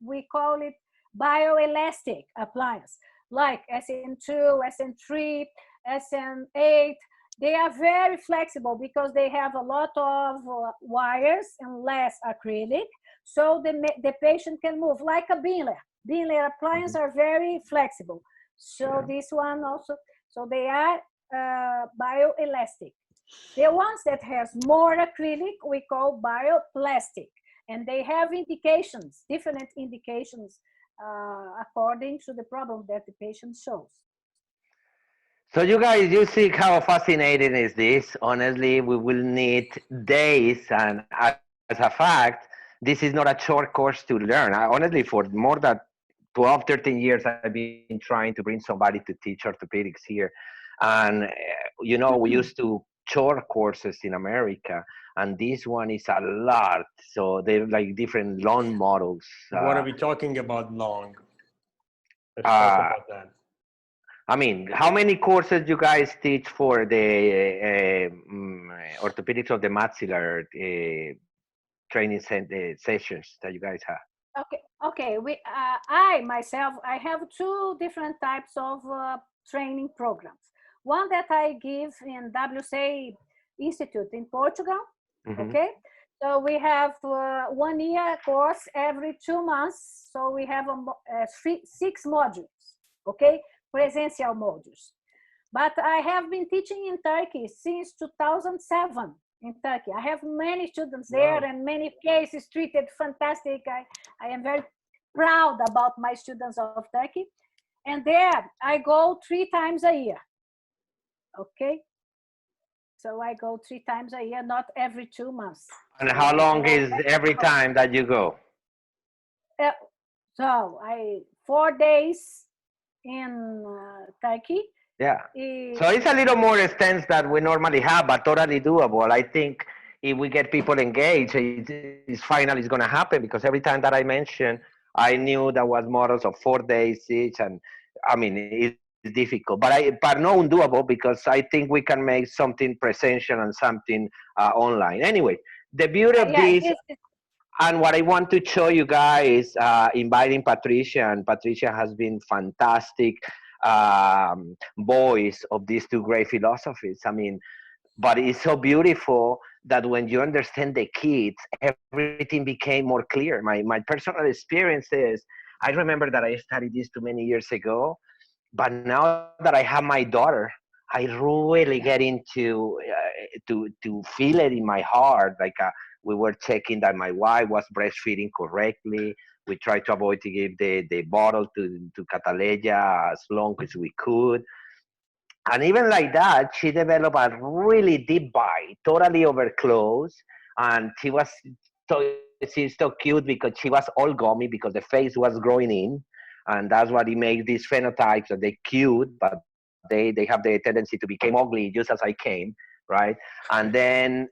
we call it bioelastic appliance, like SN2, SN3, SN8. They are very flexible because they have a lot of wires and less acrylic, so the patient can move like a Binler. Binler appliances are very flexible. So this one also, so they are bioelastic. The ones that has more acrylic, we call bioplastic, and they have indications, different indications according to the problem that the patient shows. So you guys, you see how fascinating is this? Honestly, we will need days, and as a fact, this is not a short course to learn. Honestly, for more than 12, 13 years, I've been trying to bring somebody to teach orthopedics here. And, you know, we used to short courses in America, and this one is a lot. So they're like different long models. What are we talking about long? Let's talk about that. I mean, how many courses you guys teach for the orthopedics of the maxillary training sessions that you guys have? Okay. I myself, I have 2 different types of training programs. One that I give in WCA Institute in Portugal. Okay. So we have 1 year course every 2 months. So we have 6 modules. Okay. Presential modules. But I have been teaching in Turkey since 2007 in Turkey. I have many students there and many cases treated fantastic. I am very proud about my students of Turkey. And there I go 3 times a year. Okay. So I go 3 times a year, not every 2 months. And how long is every time that you go? So 4 days in Turkey. Yeah. So it's a little more extensive than we normally have, but totally doable. I think if we get people engaged, it's finally going to happen, because every time that I mentioned, I knew there was models of 4 days each, and I mean it's difficult, but no undoable, because I think we can make something presential and something online. Anyway, the beauty of this. And what I want to show you guys, inviting Patricia, and Patricia has been fantastic voice of these two great philosophies. I mean, but it's so beautiful that when you understand the kids, everything became more clear. My personal experience is, I remember that I studied this too many years ago, but now that I have my daughter, I really get into to feel it in my heart. Like we were checking that my wife was breastfeeding correctly. We tried to avoid to give the bottle to Cataleya as long as we could. And even like that, she developed a really deep bite, totally over close. And she's so cute because she was all gummy because the face was growing in. And that's what it makes these phenotypes, that they're cute, but they have the tendency to become ugly just as I came, right? And then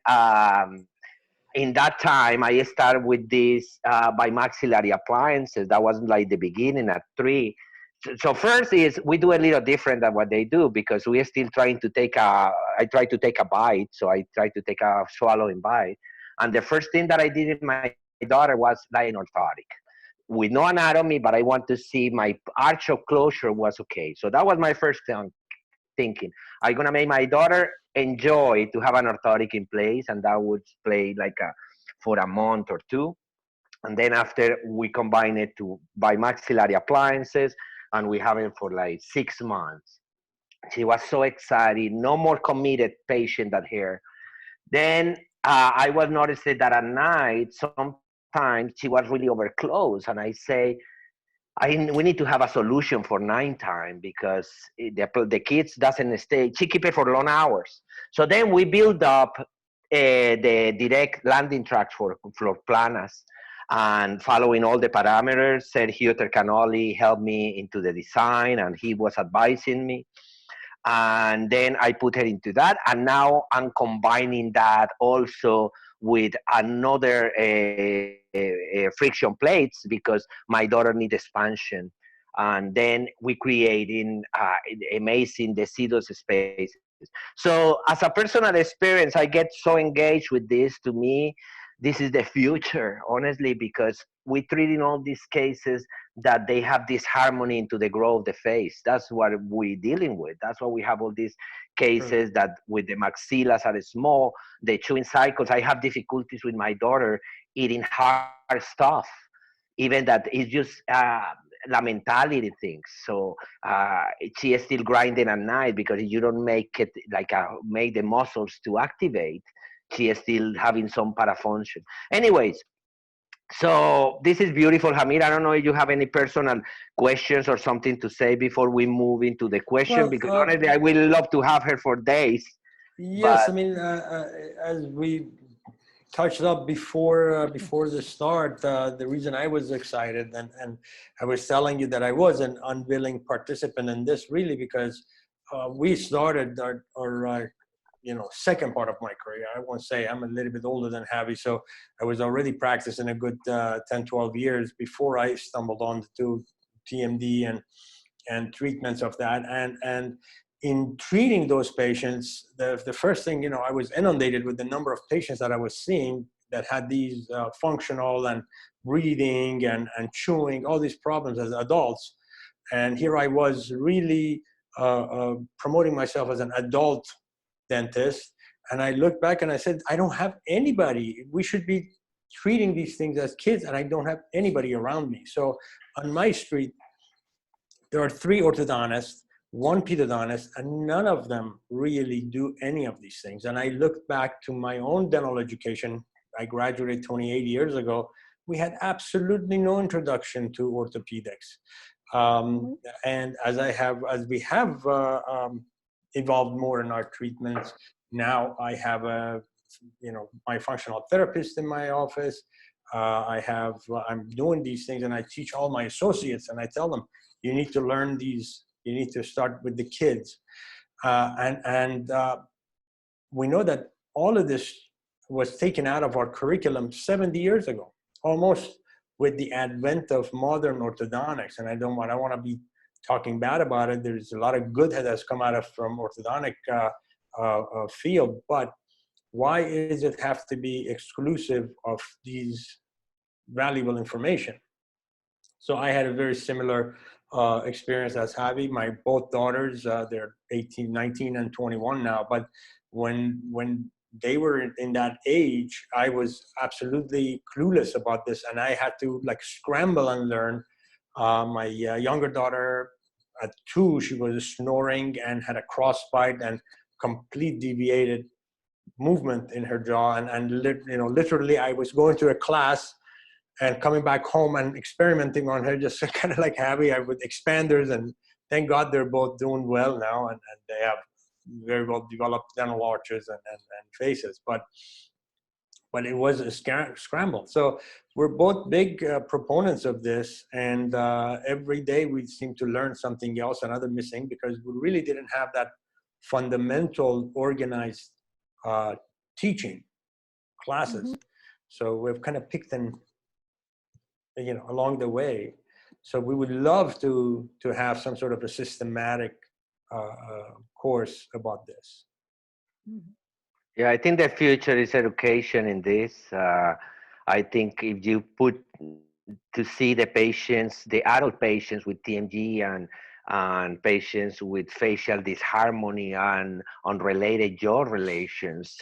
in that time, I started with these bimaxillary appliances. That was like the beginning at 3. So first is we do a little different than what they do, because we are still trying to I try to take a bite. So I try to take a swallowing bite. And the first thing that I did in my daughter was line orthotic. With no anatomy, but I want to see my arch of closure was okay. So that was my first thinking. I'm going to make my daughter enjoy to have an orthotic in place, and that would play like for a month or 2. And then after we combine it to bimaxillary appliances, and we have it for like 6 months. She was so excited, no more committed patient than her. Then I was noticing that at night, sometimes she was really over close, and I say, we need to have a solution for 9 time, because the kids doesn't stay. She keep it for long hours. So then we build up the direct landing tracks for planas, and following all the parameters. Sergio Tercanoli helped me into the design, and he was advising me. And then I put her into that, and now I'm combining that also with another friction plates, because my daughter needs expansion. And then we creating amazing deciduous spaces. So as a personal experience, I get so engaged with this. To me, this is the future, honestly, because we're treating all these cases that they have this harmony into the growth of the face. That's what we're dealing with. That's why we have all these cases that with the maxillas are small, the chewing cycles. I have difficulties with my daughter eating hard stuff, even that it's just la mentality things. So she is still grinding at night, because you don't make it like make the muscles to activate. She is still having some parafunction. Anyways, so this is beautiful, Hamir. I don't know if you have any personal questions or something to say before we move into the question, because honestly, I will love to have her for days. Yes, I mean, as we touched up before the start, the reason I was excited, and I was telling you that I was an unwilling participant in this, really, because we started our second part of my career. I won't say, I'm a little bit older than Javi, so I was already practicing a good 10, 12 years before I stumbled on to TMD and treatments of that. And in treating those patients, the first thing, I was inundated with the number of patients that I was seeing that had these functional and breathing and chewing, all these problems as adults. And here I was really promoting myself as an adult dentist. And I looked back and I said, I don't have anybody. We should be treating these things as kids, and I don't have anybody around me. So on my street, there are 3 orthodontists. one pedodontist, and none of them really do any of these things. And I looked back to my own dental education. I graduated 28 years ago. We had absolutely no introduction to orthopedics. And as we have evolved more in our treatments, now I have my functional therapist in my office. I'm doing these things, and I teach all my associates, and I tell them, you need to learn these. You need to start with the kids. We know that all of this was taken out of our curriculum 70 years ago, almost with the advent of modern orthodontics. And I don't want to be talking bad about it. There's a lot of good that has come out from orthodontic field, but why does it have to be exclusive of these valuable information? So I had a very similar experience as Javi. My both daughters, they're 18, 19, and 21 now. But when they were in that age, I was absolutely clueless about this, and I had to like scramble and learn. My younger daughter, at 2, she was snoring and had a crossbite and complete deviated movement in her jaw, and literally I was going to a class and coming back home and experimenting on her, just kind of like Javi, with expanders, and thank God they're both doing well now, and they have very well developed dental arches and faces, but it was a scramble. So we're both big proponents of this, and every day we seem to learn something else, another missing, because we really didn't have that fundamental organized teaching classes. So we've kind of picked them along the way. So we would love to have some sort of a systematic course about this. Yeah, I think the future is education in this. I think if you put to see the patients, the adult patients with TMG and patients with facial disharmony and unrelated jaw relations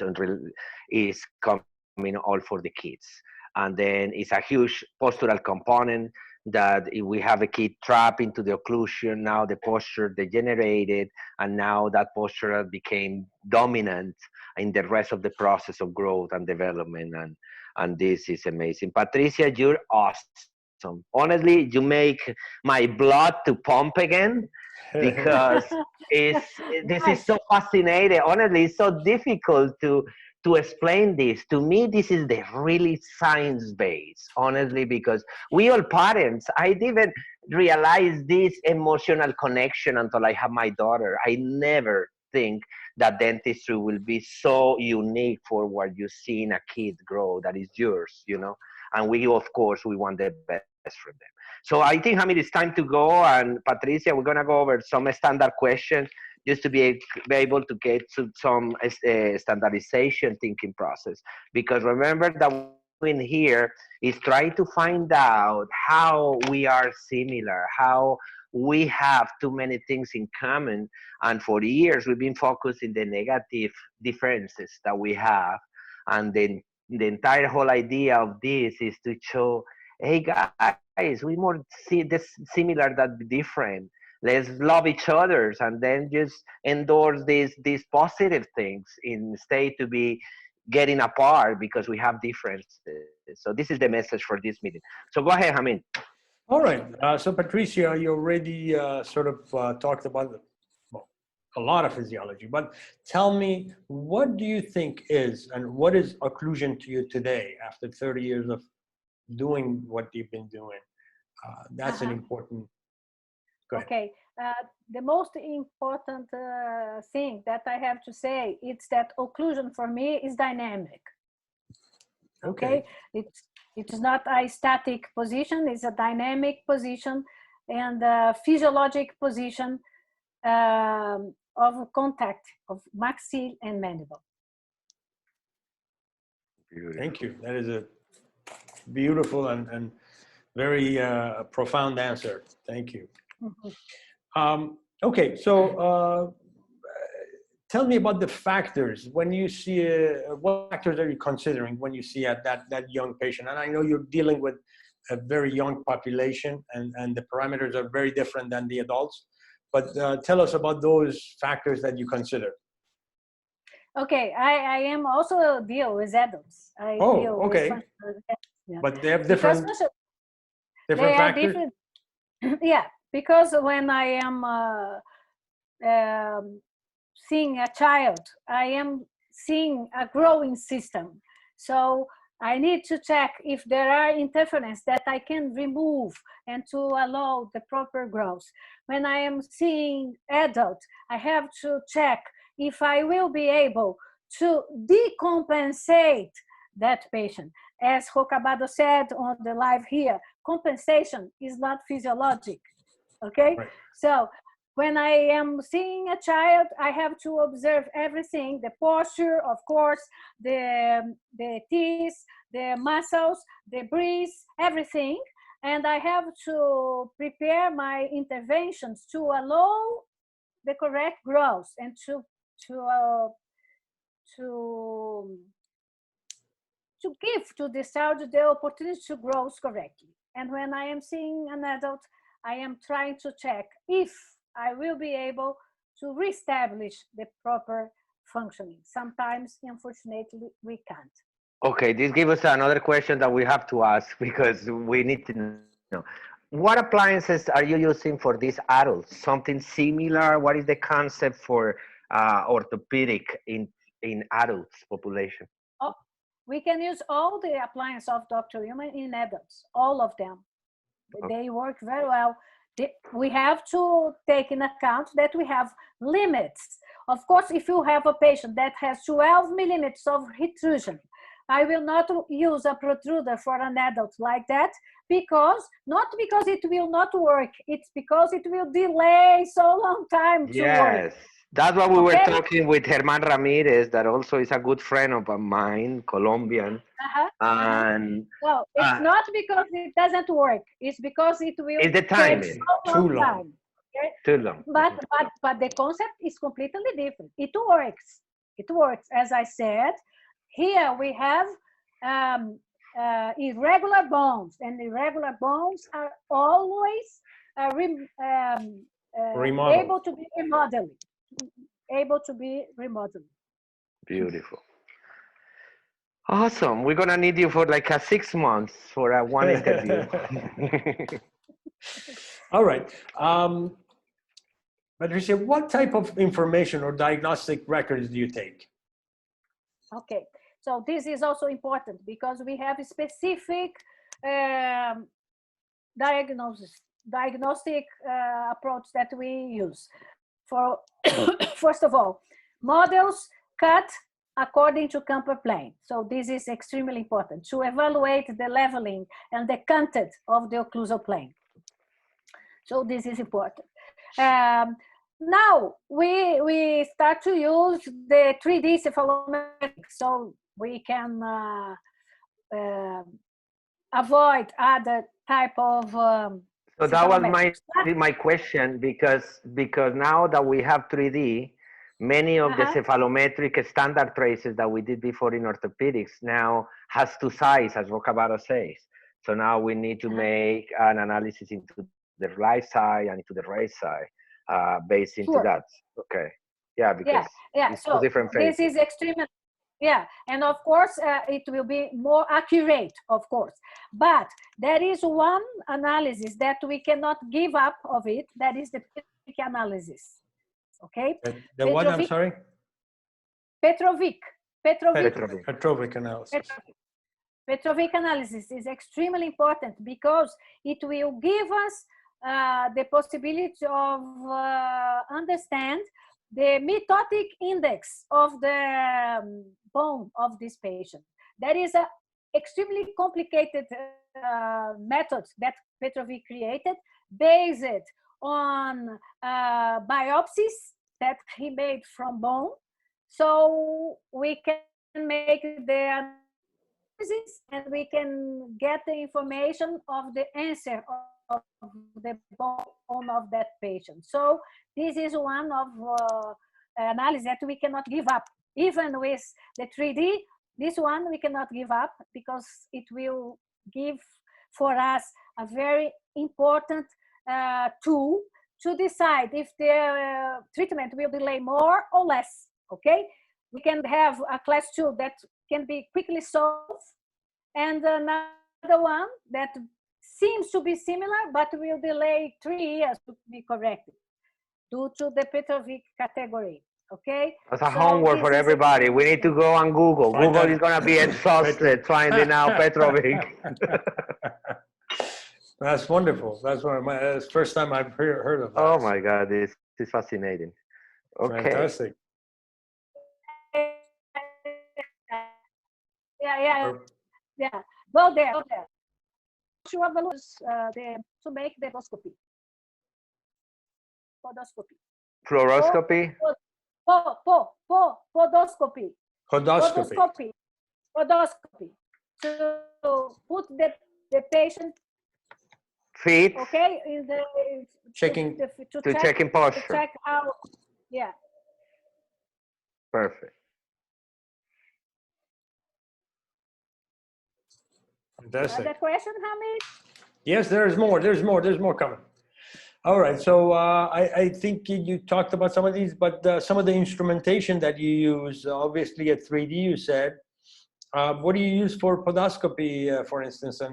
is coming all for the kids. And then it's a huge postural component that if we have a kid trapped into the occlusion, now the posture degenerated, and now that posture became dominant in the rest of the process of growth and development. And this is amazing. Patricia, you're awesome. Honestly, you make my blood to pump again, because this is so fascinating. Honestly, it's so difficult to explain this. To me, this is the really science-based, honestly, because we all parents, I didn't realize this emotional connection until I have my daughter. I never think that dentistry will be so unique for what you see in a kid grow that is yours, and we, of course, we want the best from them. So I think, Hamid, it's time to go, and Patricia, we're going to go over some standard questions just to be able to get to some standardization thinking process. Because remember that in here is trying to find out how we are similar, how we have too many things in common. And for years, we've been focused in the negative differences that we have. And then the entire whole idea of this is to show, hey guys, we more see this similar than different. Let's love each other, and then just endorse these positive things instead to be getting apart because we have differences. So this is the message for this meeting. So go ahead, Hamid. All right. So Patricia, you already sort of talked about a lot of physiology, but tell me, what do you think is, and what is occlusion to you today after 30 years of doing what you've been doing? That's an important. Okay, the most important thing that I have to say is that occlusion for me is dynamic. Okay, it's not a static position; it's a dynamic position and a physiologic position of contact of maxilla and mandible. Beautiful. Thank you. That is a beautiful and very profound answer. Thank you. Okay, so tell me about the factors when you see what factors are you considering when you see that young patient? And I know you're dealing with a very young population, and the parameters are very different than the adults. but tell us about those factors that you consider. Okay, I am also deal with adults. I deal with okay. yeah. But they have Because different they are factors? different. Yeah, because when I am seeing a child, I am seeing a growing system. So I need to check if there are interference that I can remove and to allow the proper growth. When I am seeing adult, I have to check if I will be able to decompensate that patient. As Rocabado said on the live here, compensation is not physiologic, okay? Right. So when I am seeing a child, I have to observe everything, the posture, of course, the teeth, the muscles, the breath, everything. And I have to prepare my interventions to allow the correct growth and to give to the child the opportunity to grow correctly. And when I am seeing an adult, I am trying to check if I will be able to reestablish the proper functioning. Sometimes, unfortunately, we can't. Okay, this gives us another question that we have to ask because we need to know. What appliances are you using for these adults? Something similar? What is the concept for orthopedic in adults population? Oh, we can use all the appliances of Dr. Human in adults, all of them. They work very well. We have to take in account that we have limits. Of course, if you have a patient that has 12 millimeters of protrusion, I will not use a protruder for an adult like that not because it will not work, it's because it will delay so long time to work. Yes, that's what we were talking with Germán Ramirez, that also is a good friend of mine, Colombian. And no, it's not because it doesn't work. It's because it will it's the take timing. so long time. Okay? Too long. But the concept is completely different. It works. It works. As I said, here we have irregular bones, and irregular bones are always able to be remodeled. Able to be remodeled. Beautiful. Awesome. We're gonna need you for like 6 months for a one interview. All right. Patricia, what type of information or diagnostic records do you take? Okay, so this is also important because we have a specific diagnostic approach that we use. For first of all, models cut according to camper plane. So this is extremely important to evaluate the leveling and the content of the occlusal plane. So this is important. Now we start to use the 3D cephalometric, so we can avoid other type of so that was my question, because now that we have 3D, many of the cephalometric standard traces that we did before in orthopedics now has 2 sides, as Rocabado says. So now we need to make an analysis into the right side and into the right side based into that. Okay. Yeah, because it's so 2 different phases. This is extremely, and of course it will be more accurate, of course. But there is one analysis that we cannot give up of it. That is the Petrovic analysis. Okay. The what? I'm sorry. Petrovic analysis. Petrovic analysis is extremely important because it will give us the possibility of understand the mitotic index of the bone of this patient. That is an extremely complicated method that Petrovic created, based on biopsies that he made from bone. So we can make the analysis and we can get the information of the answer of the bone of that patient. So this is one of analysis that we cannot give up. Even with the 3D, this one we cannot give up because it will give for us a very important tool to decide if the treatment will delay more or less, okay? We can have a class 2 that can be quickly solved, and another one that seems to be similar, but will delay 3 years to be corrected due to the Petrovic category, okay? That's a homework for everybody. We need to go on Google. Find Google that is going to be exhausted trying to now Petrovic. That's wonderful. That's the first time I've heard of that. Oh my God, this is fascinating. Okay. Fantastic. Yeah. Go there. Sure, to make the endoscopy. Podoscopy. Fluoroscopy? Podoscopy. Podoscopy. Podoscopy. To put the patient Feet? Okay, in the Checking to checking posture. To check how, yeah. Perfect. Fantastic. Other question, Hamid? Yes, there's more. There's more coming. All right. So I think you talked about some of these, but some of the instrumentation that you use, obviously at 3D, you said. What do you use for podoscopy, for instance? It's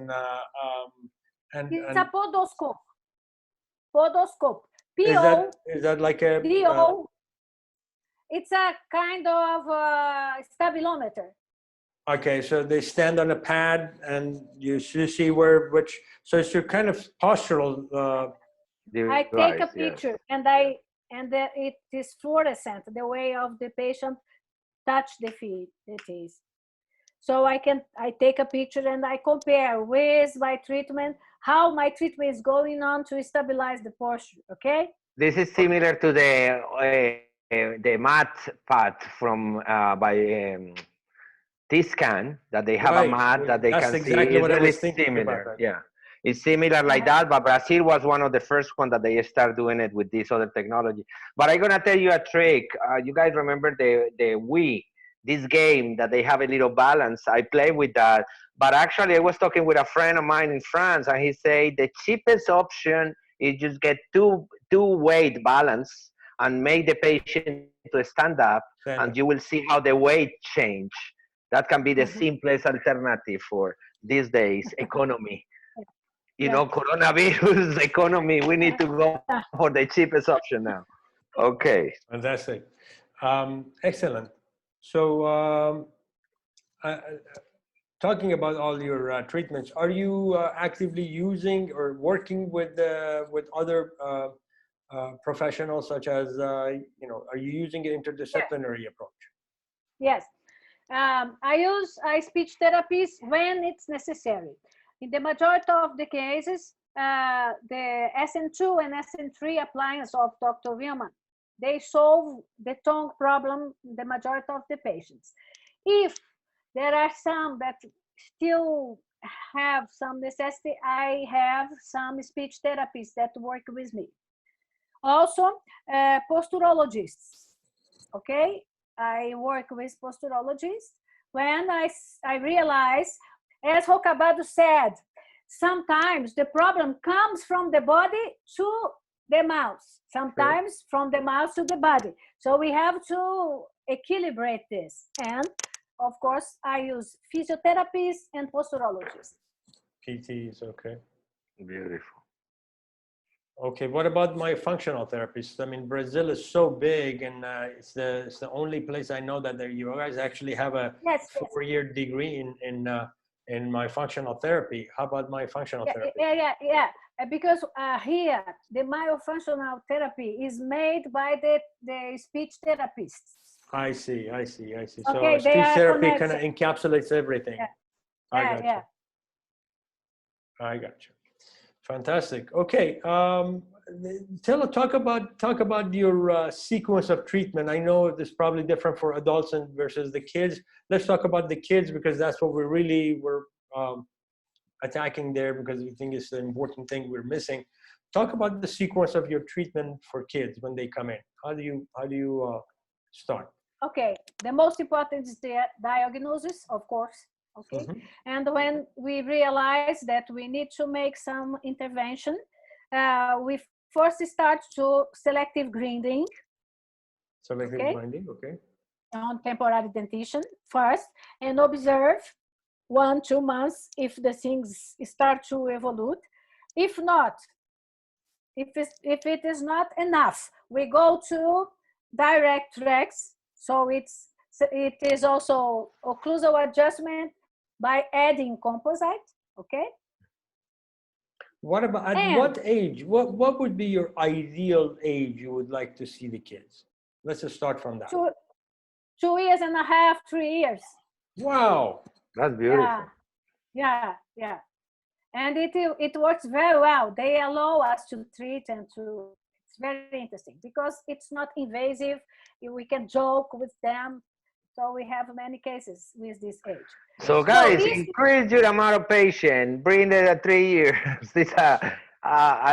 a podoscope. Podoscope. Is that like a? It's a kind of stabilometer. Okay, so they stand on a pad, and you see which. So it's your kind of postural. I take a picture, yes. It is fluorescent. The way of the patient touch the feet, it is. So I take a picture and I compare with my treatment, how my treatment is going on to stabilize the posture. Okay. This is similar to the mat pad from by T-scan, that they have a mat that they can see. It's really similar. Yeah, it's similar like that. But Brazil was one of the first ones that they start doing it with this other technology. But I'm gonna tell you a trick. You guys remember the Wii? This game that they have a little balance. I play with that. But actually, I was talking with a friend of mine in France, and he said the cheapest option is just get two weight balance and make the patient to stand up, and you will see how the weight change. That can be the simplest alternative for these days economy. You know, coronavirus economy. We need to go for the cheapest option now. Okay. Fantastic. Excellent. So, talking about all your treatments, are you actively using or working with other professionals, such as are you using an interdisciplinary approach? Yes, I use speech therapies when it's necessary. In the majority of the cases, the SN2 and SN3 appliance of Dr. Willman, they solve the tongue problem in the majority of the patients. If there are some that still have some necessity, I have some speech therapists that work with me. Also, posturologists, okay? I work with posturologists when I realize, as Rocabado said, sometimes the problem comes from the body to the mouth, sometimes from the mouth to the body. So we have to equilibrate this. And of course, I use physiotherapists and posturologists. PTs, okay. Beautiful. Okay, what about my functional therapists? I mean, Brazil is so big, and it's the only place I know that you guys actually have a 4-year degree in my functional therapy. How about my functional therapy? Yeah. Because here, the myofunctional therapy is made by the speech therapists. I see. Okay, so speech therapy kind of encapsulates everything. Yeah. I got you. Fantastic. Okay. Talk about your sequence of treatment. I know it's probably different for adults and versus the kids. Let's talk about the kids, because that's what we're attacking there, because we think it's the important thing we're missing. Talk about the sequence of your treatment for kids when they come in. How do you start? Okay. The most important is the diagnosis, of course. Okay. And when we realize that we need to make some intervention, we first start to selective grinding. Selective Okay. grinding, okay. On temporary dentition first, and observe 1-2 months if the things start to evolve. If not, if it is not enough, we go to direct tracks. So it is also occlusal adjustment by adding composite. Okay. What about at And what age? What would be your ideal age you would like to see the kids? Let's just start from that. 2.5 years, 3 years. Wow. That's beautiful. Yeah. And it works very well. They allow us to treat and to, it's very interesting because it's not invasive. We can joke with them. So we have many cases with this age. So guys, increase your amount of patience. Bring it at 3 years. This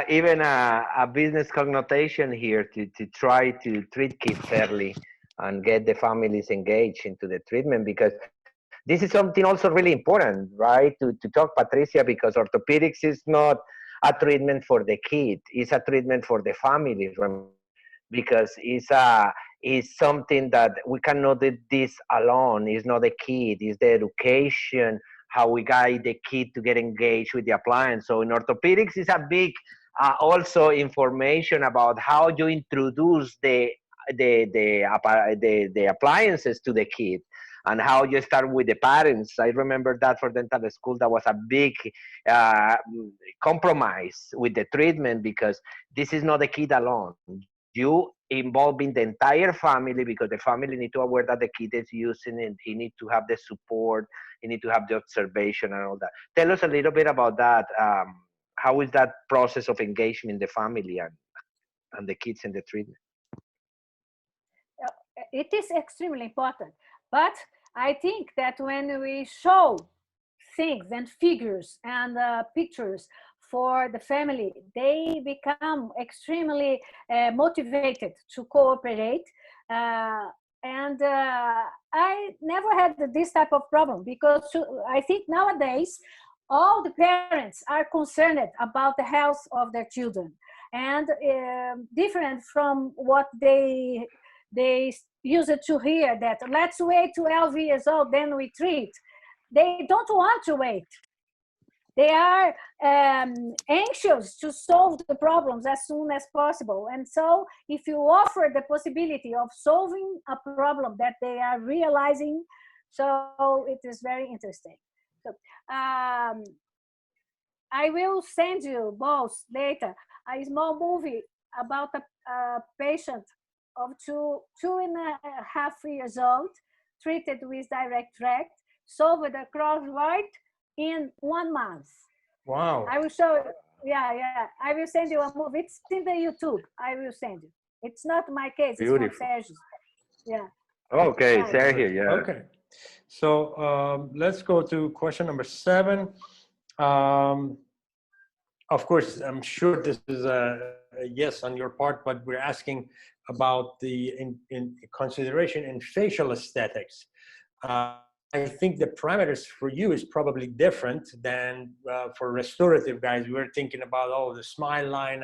even a business connotation here to try to treat kids early and get the families engaged into the treatment, because this is something also really important, right? To talk, Patricia, because orthopedics is not a treatment for the kid; it's a treatment for the family, because it's something that we cannot do this alone. It's not the kid; it's the education, how we guide the kid to get engaged with the appliance. So in orthopedics, it's a big also information about how you introduce the appliances to the kid, and how you start with the parents. I remember that for dental school, that was a big uh, compromise with the treatment, because this is not the kid alone. You involving the entire family, because the family need to aware that the kid is using it. He need to have the support. He need to have the observation and all that. Tell us a little bit about that. How is that process of engagement in the family and the kids in the treatment? It is extremely important. But I think that when we show things and figures and pictures for the family, they become extremely motivated to cooperate. And I never had this type of problem, because I think nowadays all the parents are concerned about the health of their children, and different from what they used to hear, that let's wait 12 years old, then we treat. They don't want to wait. They are anxious to solve the problems as soon as possible. And so if you offer the possibility of solving a problem that they are realizing, so it is very interesting. So I will send you both later a small movie about a patient of 2.5 years old, treated with direct tract, solved a crossword in 1 month. Wow. I will show you. Yeah. I will send you a movie. It's in the YouTube. I will send you. It's not my case. It's Beautiful. from Sergio's. Yeah. Okay, Yeah. Sergio, yeah. Okay. So let's go to question number 7. Of course, I'm sure this is a yes on your part, but we're asking about the in consideration in facial aesthetics. I think the parameters for you is probably different than for restorative guys. We're thinking about the smile line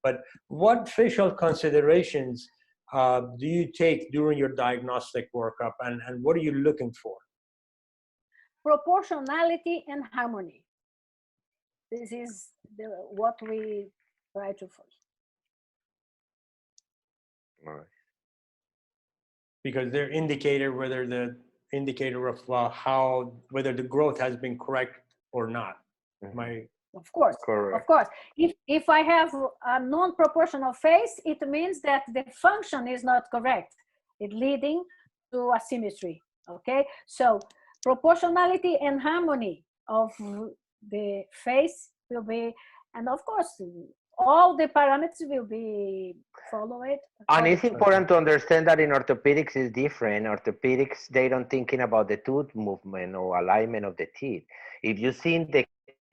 but what facial considerations do you take during your diagnostic workup, and what are you looking for? Proportionality and harmony. This is what we try to follow. Right. Because they're whether the indicator of whether the growth has been correct or not. Of course, Correct. of course. If I have a non-proportional face, it means that the function is not correct. It's leading to asymmetry. Okay, so proportionality and harmony of the face will be, and of course, all the parameters will be followed. And it's important to understand that in orthopedics is different. Orthopedics, they don't thinking about the tooth movement or alignment of the teeth. If you see the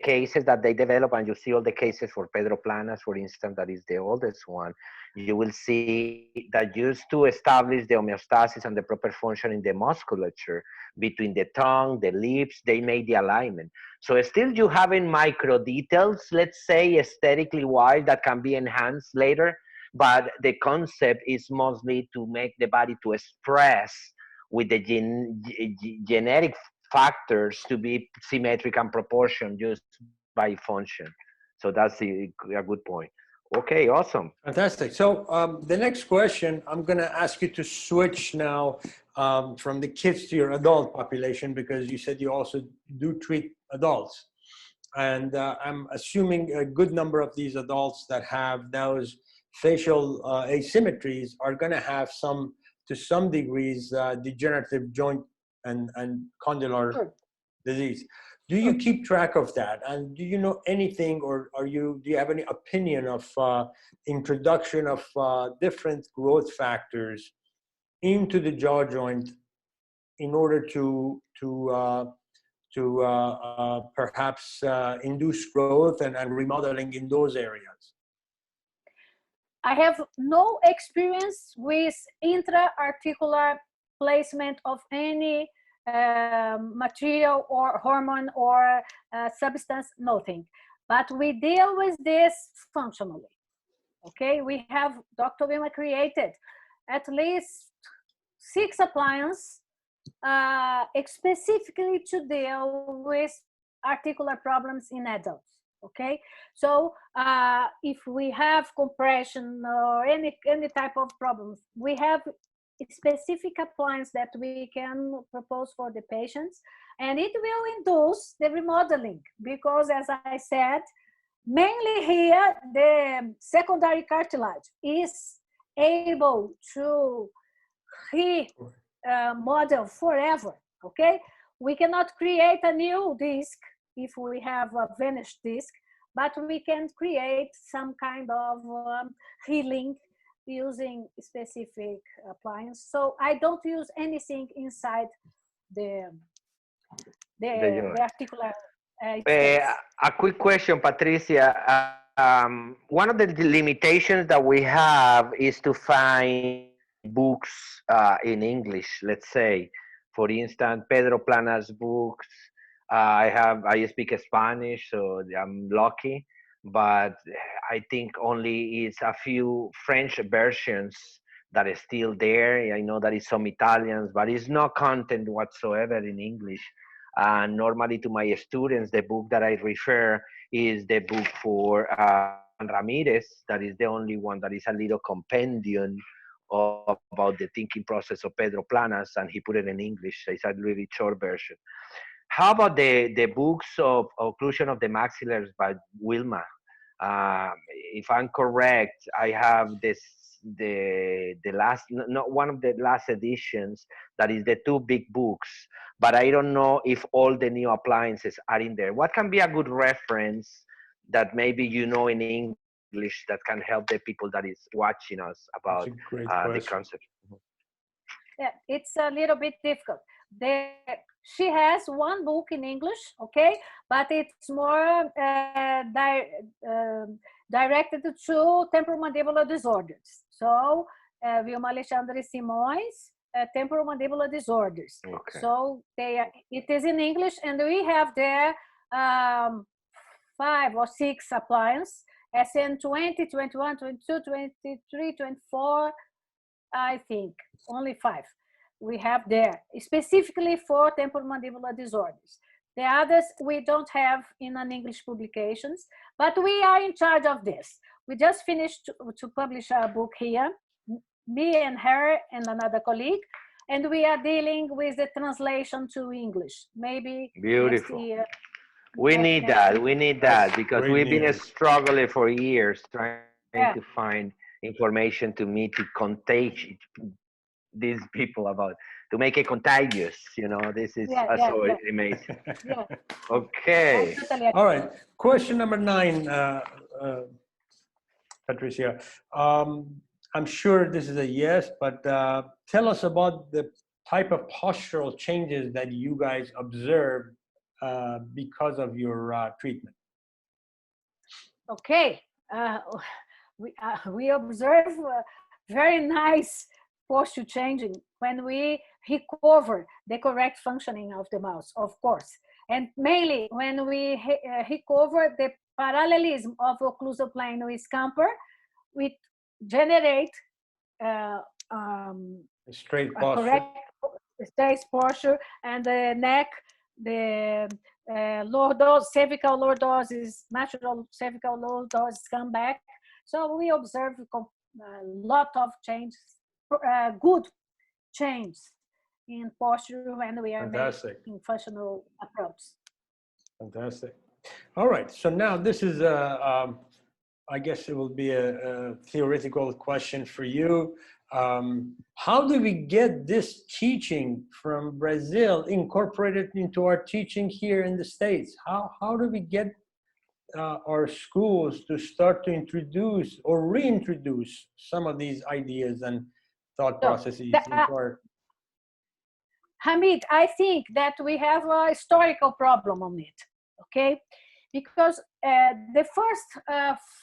cases that they develop, and you see all the cases for Pedro Planas, for instance, that is the oldest one, you will see that just to establish the homeostasis and the proper function in the musculature between the tongue, the lips, they made the alignment. So still you having micro details, let's say aesthetically wise, that can be enhanced later, but the concept is mostly to make the body to express with the genetic factors to be symmetric and proportion just by function. So that's a good point. Okay, awesome. Fantastic. So the next question, I'm going to ask you to switch now from the kids to your adult population, because you said you also do treat adults. And I'm assuming a good number of these adults that have those facial asymmetries are going to have some, to some degrees, degenerative joint and condylar disease. Do you keep track of that? And do you know anything, or do you have any opinion of introduction of different growth factors into the jaw joint in order to perhaps induce growth and remodeling in those areas? I have no experience with intra-articular placement of any material or hormone or substance, nothing. But we deal with this functionally. Okay, we have, Dr. Wilma created at least 6 appliances specifically to deal with articular problems in adults. Okay, so if we have compression or any type of problems, we have specific appliance that we can propose for the patients, and it will induce the remodeling, because as I said, mainly here the secondary cartilage is able to remodel forever. Okay, we cannot create a new disc if we have a vanished disc, but we can create some kind of healing using specific appliance. So I don't use anything inside the articular space. A quick question, Patricia. One of the limitations that we have is to find books in English, let's say. For instance, Pedro Plana's books. I speak Spanish, so I'm lucky. But I think only it's a few French versions that is still there. I know that is some Italians, but it's no content whatsoever in English. And normally to my students, the book that I refer is the book for Ramirez. That is the only one that is a little compendium about the thinking process of Pedro Planas, and he put it in English. It's a really short version. How about the books of Occlusion of the Maxillars by Wilma? If I'm correct, I have the last, not one of the last editions, that is the 2 big books, but I don't know if all the new appliances are in there. What can be a good reference that maybe you know in English that can help the people that is watching us about the concept? Yeah, it's a little bit difficult. She has 1 book in English, okay, but it's more directed to temporomandibular disorders. So Wilma Alexandre Simões, temporomandibular disorders. Okay. So it is in English, and we have there 5 or 6 appliances, SN 20, 21, 22, 23, 24, I think, only 5. We have there specifically for temporomandibular disorders. The others we don't have in an English publications, but we are in charge of this. We just finished to publish a book here, me and her and another colleague, and we are dealing with the translation to English. Maybe beautiful. Next year, we need that. We need that because we've been struggling for years trying to find information to me to contage these people about, to make it contagious, you know. This is so amazing. Okay, all right, question number 9, Patricia. I'm sure this is a yes, but tell us about the type of postural changes that you guys observe because of your treatment? Okay, we observe very nice posture changing when we recover the correct functioning of the mouse, of course, and mainly when we recover the parallelism of occlusal plane with scamper, we generate Straight a posture. correct straight posture, and the neck, the lordosis, cervical lordosis, natural cervical lordosis come back. So we observe a lot of changes, good change in posture when we are Fantastic. making functional approach. Fantastic. All right. So now this is I guess it will be a theoretical question for you. How do we get this teaching from Brazil incorporated into our teaching here in the States? How do we get our schools to start to introduce or reintroduce some of these ideas and thought processes into our... Hamid, I think that we have a historical problem on it, okay? Because the first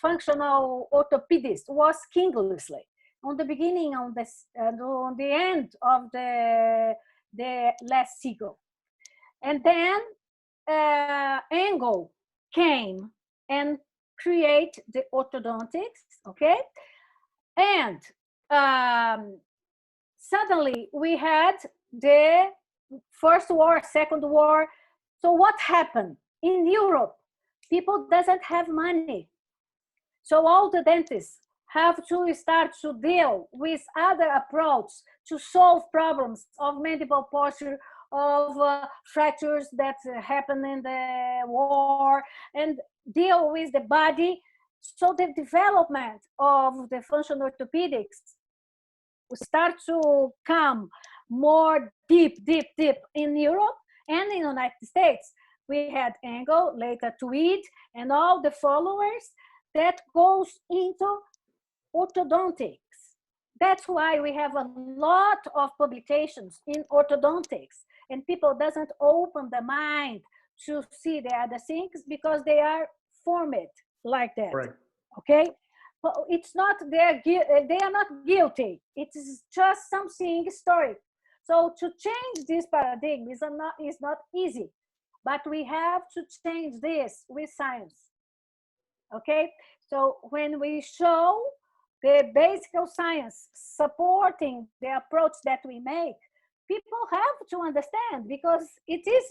functional orthopedist was Kingsley on the beginning, on the end of the last cycle. And then Engel came and create the orthodontics, okay? And suddenly we had the First War, Second War. So what happened? In Europe, people doesn't have money. So all the dentists have to start to deal with other approaches to solve problems of mandible posture, of fractures that happened in the war, and deal with the body. So the development of the functional orthopedics start to come more deep in Europe and in the United States. We had Engel, later Tweed, and all the followers that goes into orthodontics. That's why we have a lot of publications in orthodontics, and people doesn't open the mind to see the other things because they are formed like that. Right. Okay, but it's not they are not guilty. It is just something historic. So to change this paradigm is not easy, but we have to change this with science. Okay, so when we show the basic science supporting the approach that we make, people have to understand because it is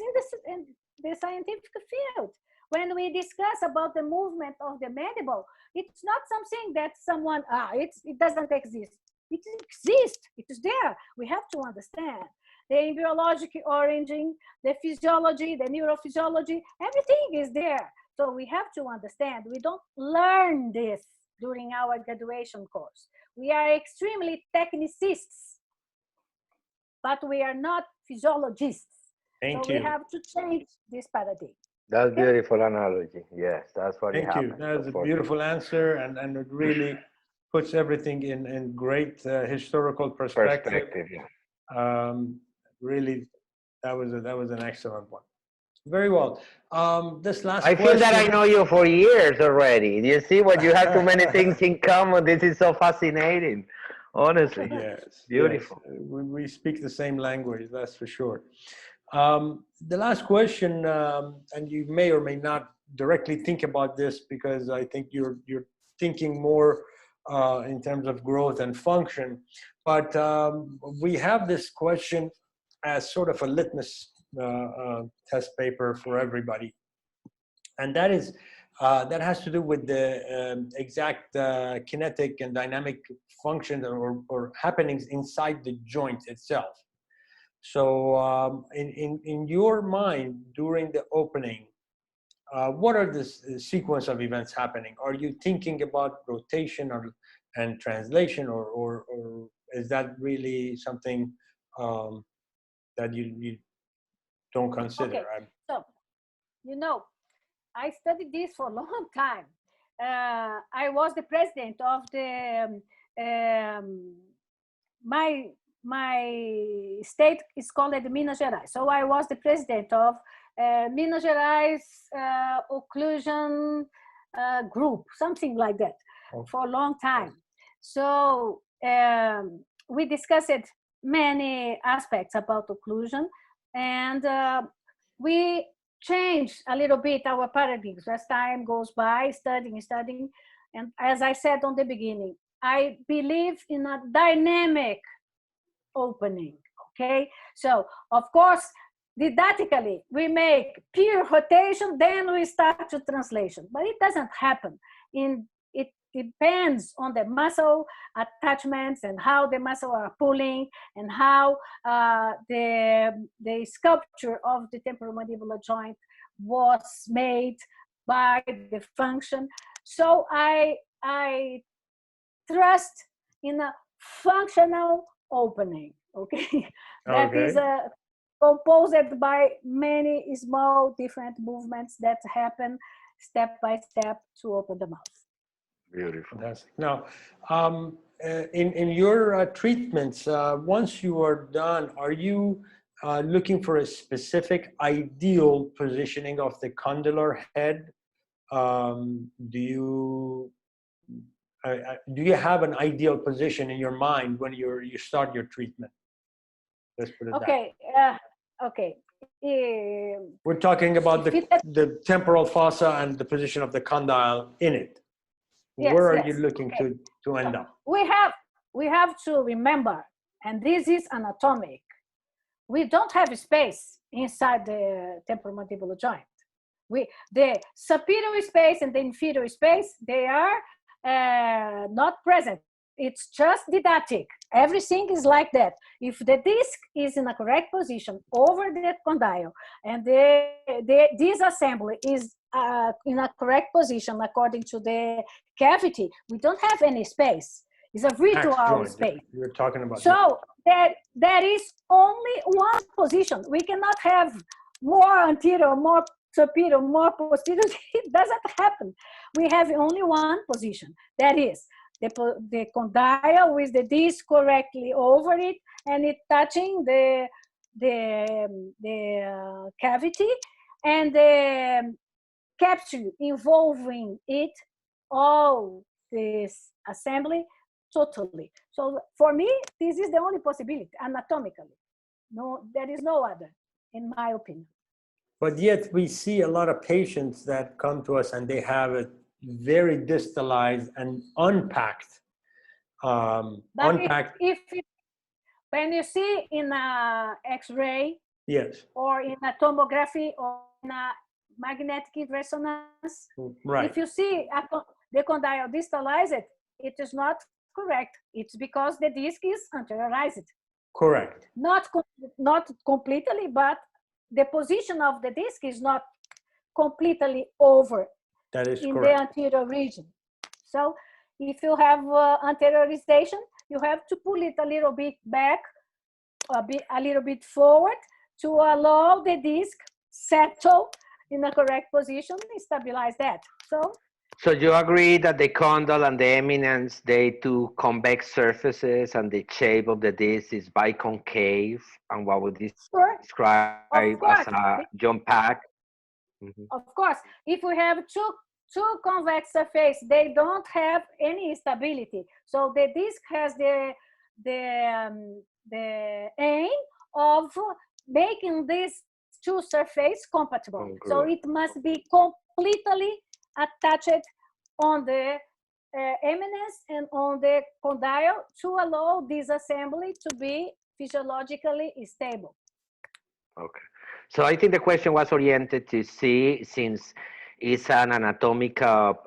in the scientific field. When we discuss about the movement of the mandible, it's not something that someone, it doesn't exist. It exists, it is there. We have to understand the embryologic origin, the physiology, the neurophysiology, everything is there. So we have to understand, we don't learn this during our graduation course. We are extremely technicists, but we are not physiologists. Thank so you. We have to change this paradigm. That's beautiful analogy. Yes, that's what Thank you. That's a beautiful answer, and it really puts everything in great historical perspective. Yeah. Really, that was an excellent one. Very well. This last I question. feel that I know you for years already. You see, when you have too many things in common, this is so fascinating. Honestly, yes, beautiful. Yes. We speak the same language, that's for sure. The last question, and you may or may not directly think about this because I think you're thinking more in terms of growth and function, but we have this question as sort of a litmus test paper for everybody, and that is that has to do with the exact kinetic and dynamic functions or happenings inside the joint itself. So in your mind during the opening, what are the sequence of events happening? Are you thinking about rotation and translation, or is that really something that you don't consider? Okay. So, I studied this for a long time. I was the president of the my my state is called Minas Gerais. So I was the president of Minas Gerais Occlusion group, something like that, for a long time. So we discussed many aspects about occlusion, and we changed a little bit our paradigms as time goes by, studying. And as I said on the beginning, I believe in a dynamic opening, okay? So, of course, didactically, we make pure rotation, then we start to translation, but it doesn't happen. It depends on the muscle attachments and how the muscle are pulling and how the sculpture of the temporomandibular joint was made by the function. So I trust in a functional opening, okay? That is composed by many small different movements that happen step by step to open the mouth. Beautiful. Fantastic. Now, in your treatments, once you are done, are you looking for a specific ideal positioning of the condylar head? Do you have an ideal position in your mind when you start your treatment? Let's put it okay. Okay. We're talking about the temporal fossa and the position of the condyle in it. Yes, where are you looking to end up? We have to remember, and this is anatomic, we don't have space inside the temporomandibular joint. The superior space and the inferior space, they are not present. It's just didactic. Everything is like that. If the disc is in a correct position over the condyle and this assembly is in a correct position according to the cavity, we don't have any space. It's a virtual space. You're talking about. So there is only one position. We cannot have more anterior, more superior, more posterior. It doesn't happen. We have only one position. That is the condyle with the disc correctly over it and it touching the cavity, and the capsule involving it, all this assembly totally. So for me, this is the only possibility anatomically. No, there is no other, in my opinion. But yet we see a lot of patients that come to us and they have it very distalized and unpacked. When you see in a X-ray, yes, or in a tomography, or in a magnetic resonance, right, if you see the condyle distalized, it is not correct. It's because the disc is anteriorized. Correct. Not completely, but the position of the disc is not completely over. That is in correct. The anterior region. So if you have anteriorization, you have to pull it a little bit back, a little bit forward to allow the disc settle in the correct position and stabilize that. So you agree that the condyle and the eminence, they two convex surfaces, and the shape of the disc is biconcave, and what would this describe as a jump pack? Mm-hmm. Of course, if we have two convex surface, they don't have any stability. So the disc has the aim of making these two surfaces compatible. So it must be completely attached on the eminence and on the condyle to allow this assembly to be physiologically stable. Okay. So I think the question was oriented to see, since it's an anatomical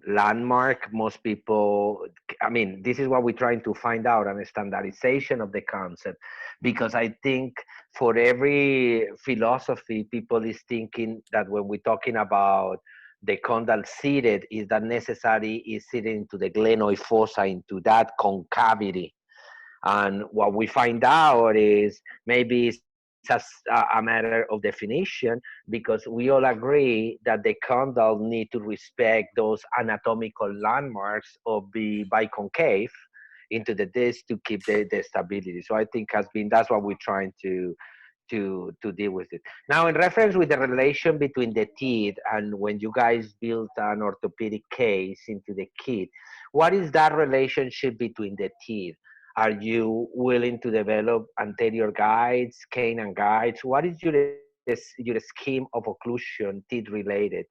landmark, most people, I mean, this is what we're trying to find out, a standardization of the concept, because I think for every philosophy, people is thinking that when we're talking about the condyle seated, is that necessary is seated into the glenoid fossa, into that concavity. And what we find out is maybe it's just a matter of definition, because we all agree that the condyle need to respect those anatomical landmarks of the biconcave into the disc to keep the stability. So I think that's what we're trying to deal with it. Now, in reference with the relation between the teeth and when you guys built an orthopedic case into the kit, what is that relationship between the teeth? Are you willing to develop anterior guides, canine guides? What is your scheme of occlusion teeth related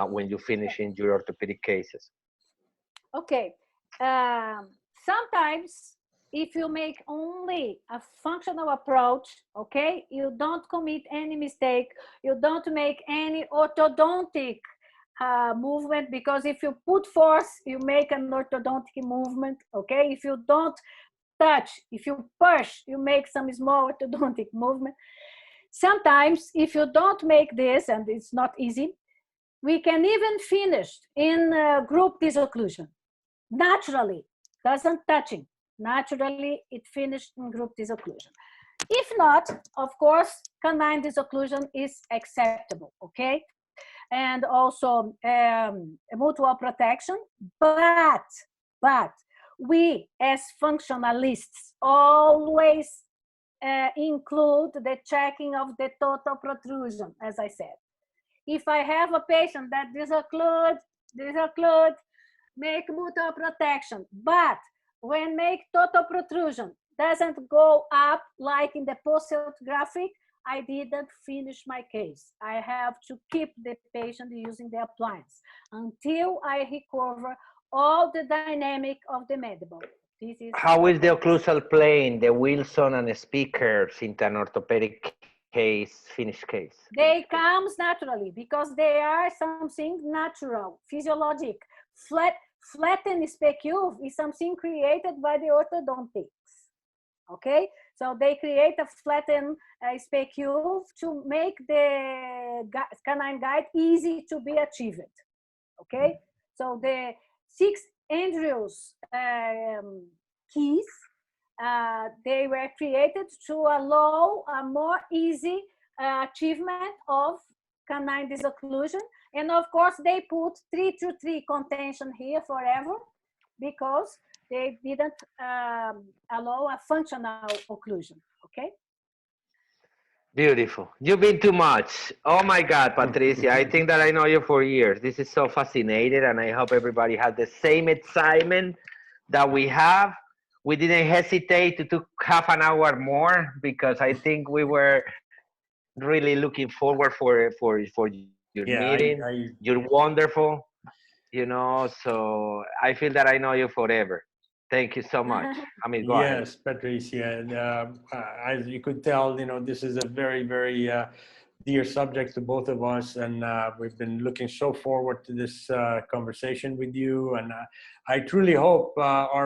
when you finish in your orthopedic cases? Okay. Sometimes if you make only a functional approach, okay, you don't commit any mistake, you don't make any orthodontic movement, because if you put force, you make an orthodontic movement, okay? If you don't touch, if you push, you make some small orthodontic movement. Sometimes if you don't make this, and it's not easy, we can even finish in group disocclusion. Naturally, doesn't touching. Naturally, it finished in group disocclusion. If not, of course, canine disocclusion is acceptable, okay? And also mutual protection, but we as functionalists always include the checking of the total protrusion, as I said. If I have a patient that disocclude, make mutual protection, but when make total protrusion doesn't go up like in the posterior graphic, I didn't finish my case. I have to keep the patient using the appliance until I recover all the dynamic of the mandible. This is how is the occlusal plane, the Wilson and the speakers into an orthopedic case, finished case? They comes naturally because they are something natural, physiologic. Flattened specule is something created by the orthodontics. Okay, so they create a flattened specule to make the canine guide easy to be achieved. Okay, so the 6 Andrews keys, they were created to allow a more easy achievement of canine disocclusion. And of course, they put 3-3 contention here forever because they didn't allow a functional occlusion, okay? Beautiful. You've been too much. Oh my God, Patricia, I think that I know you for years. This is so fascinating, and I hope everybody has the same excitement that we have. We didn't hesitate to took half an hour more because I think we were really looking forward for your meeting. You're wonderful, you know, so I feel that I know you forever. Thank you so much. I mean, go ahead. Yes, Patricia. And as you could tell, you know, this is a very, very dear subject to both of us. And we've been looking so forward to this conversation with you. And I truly hope our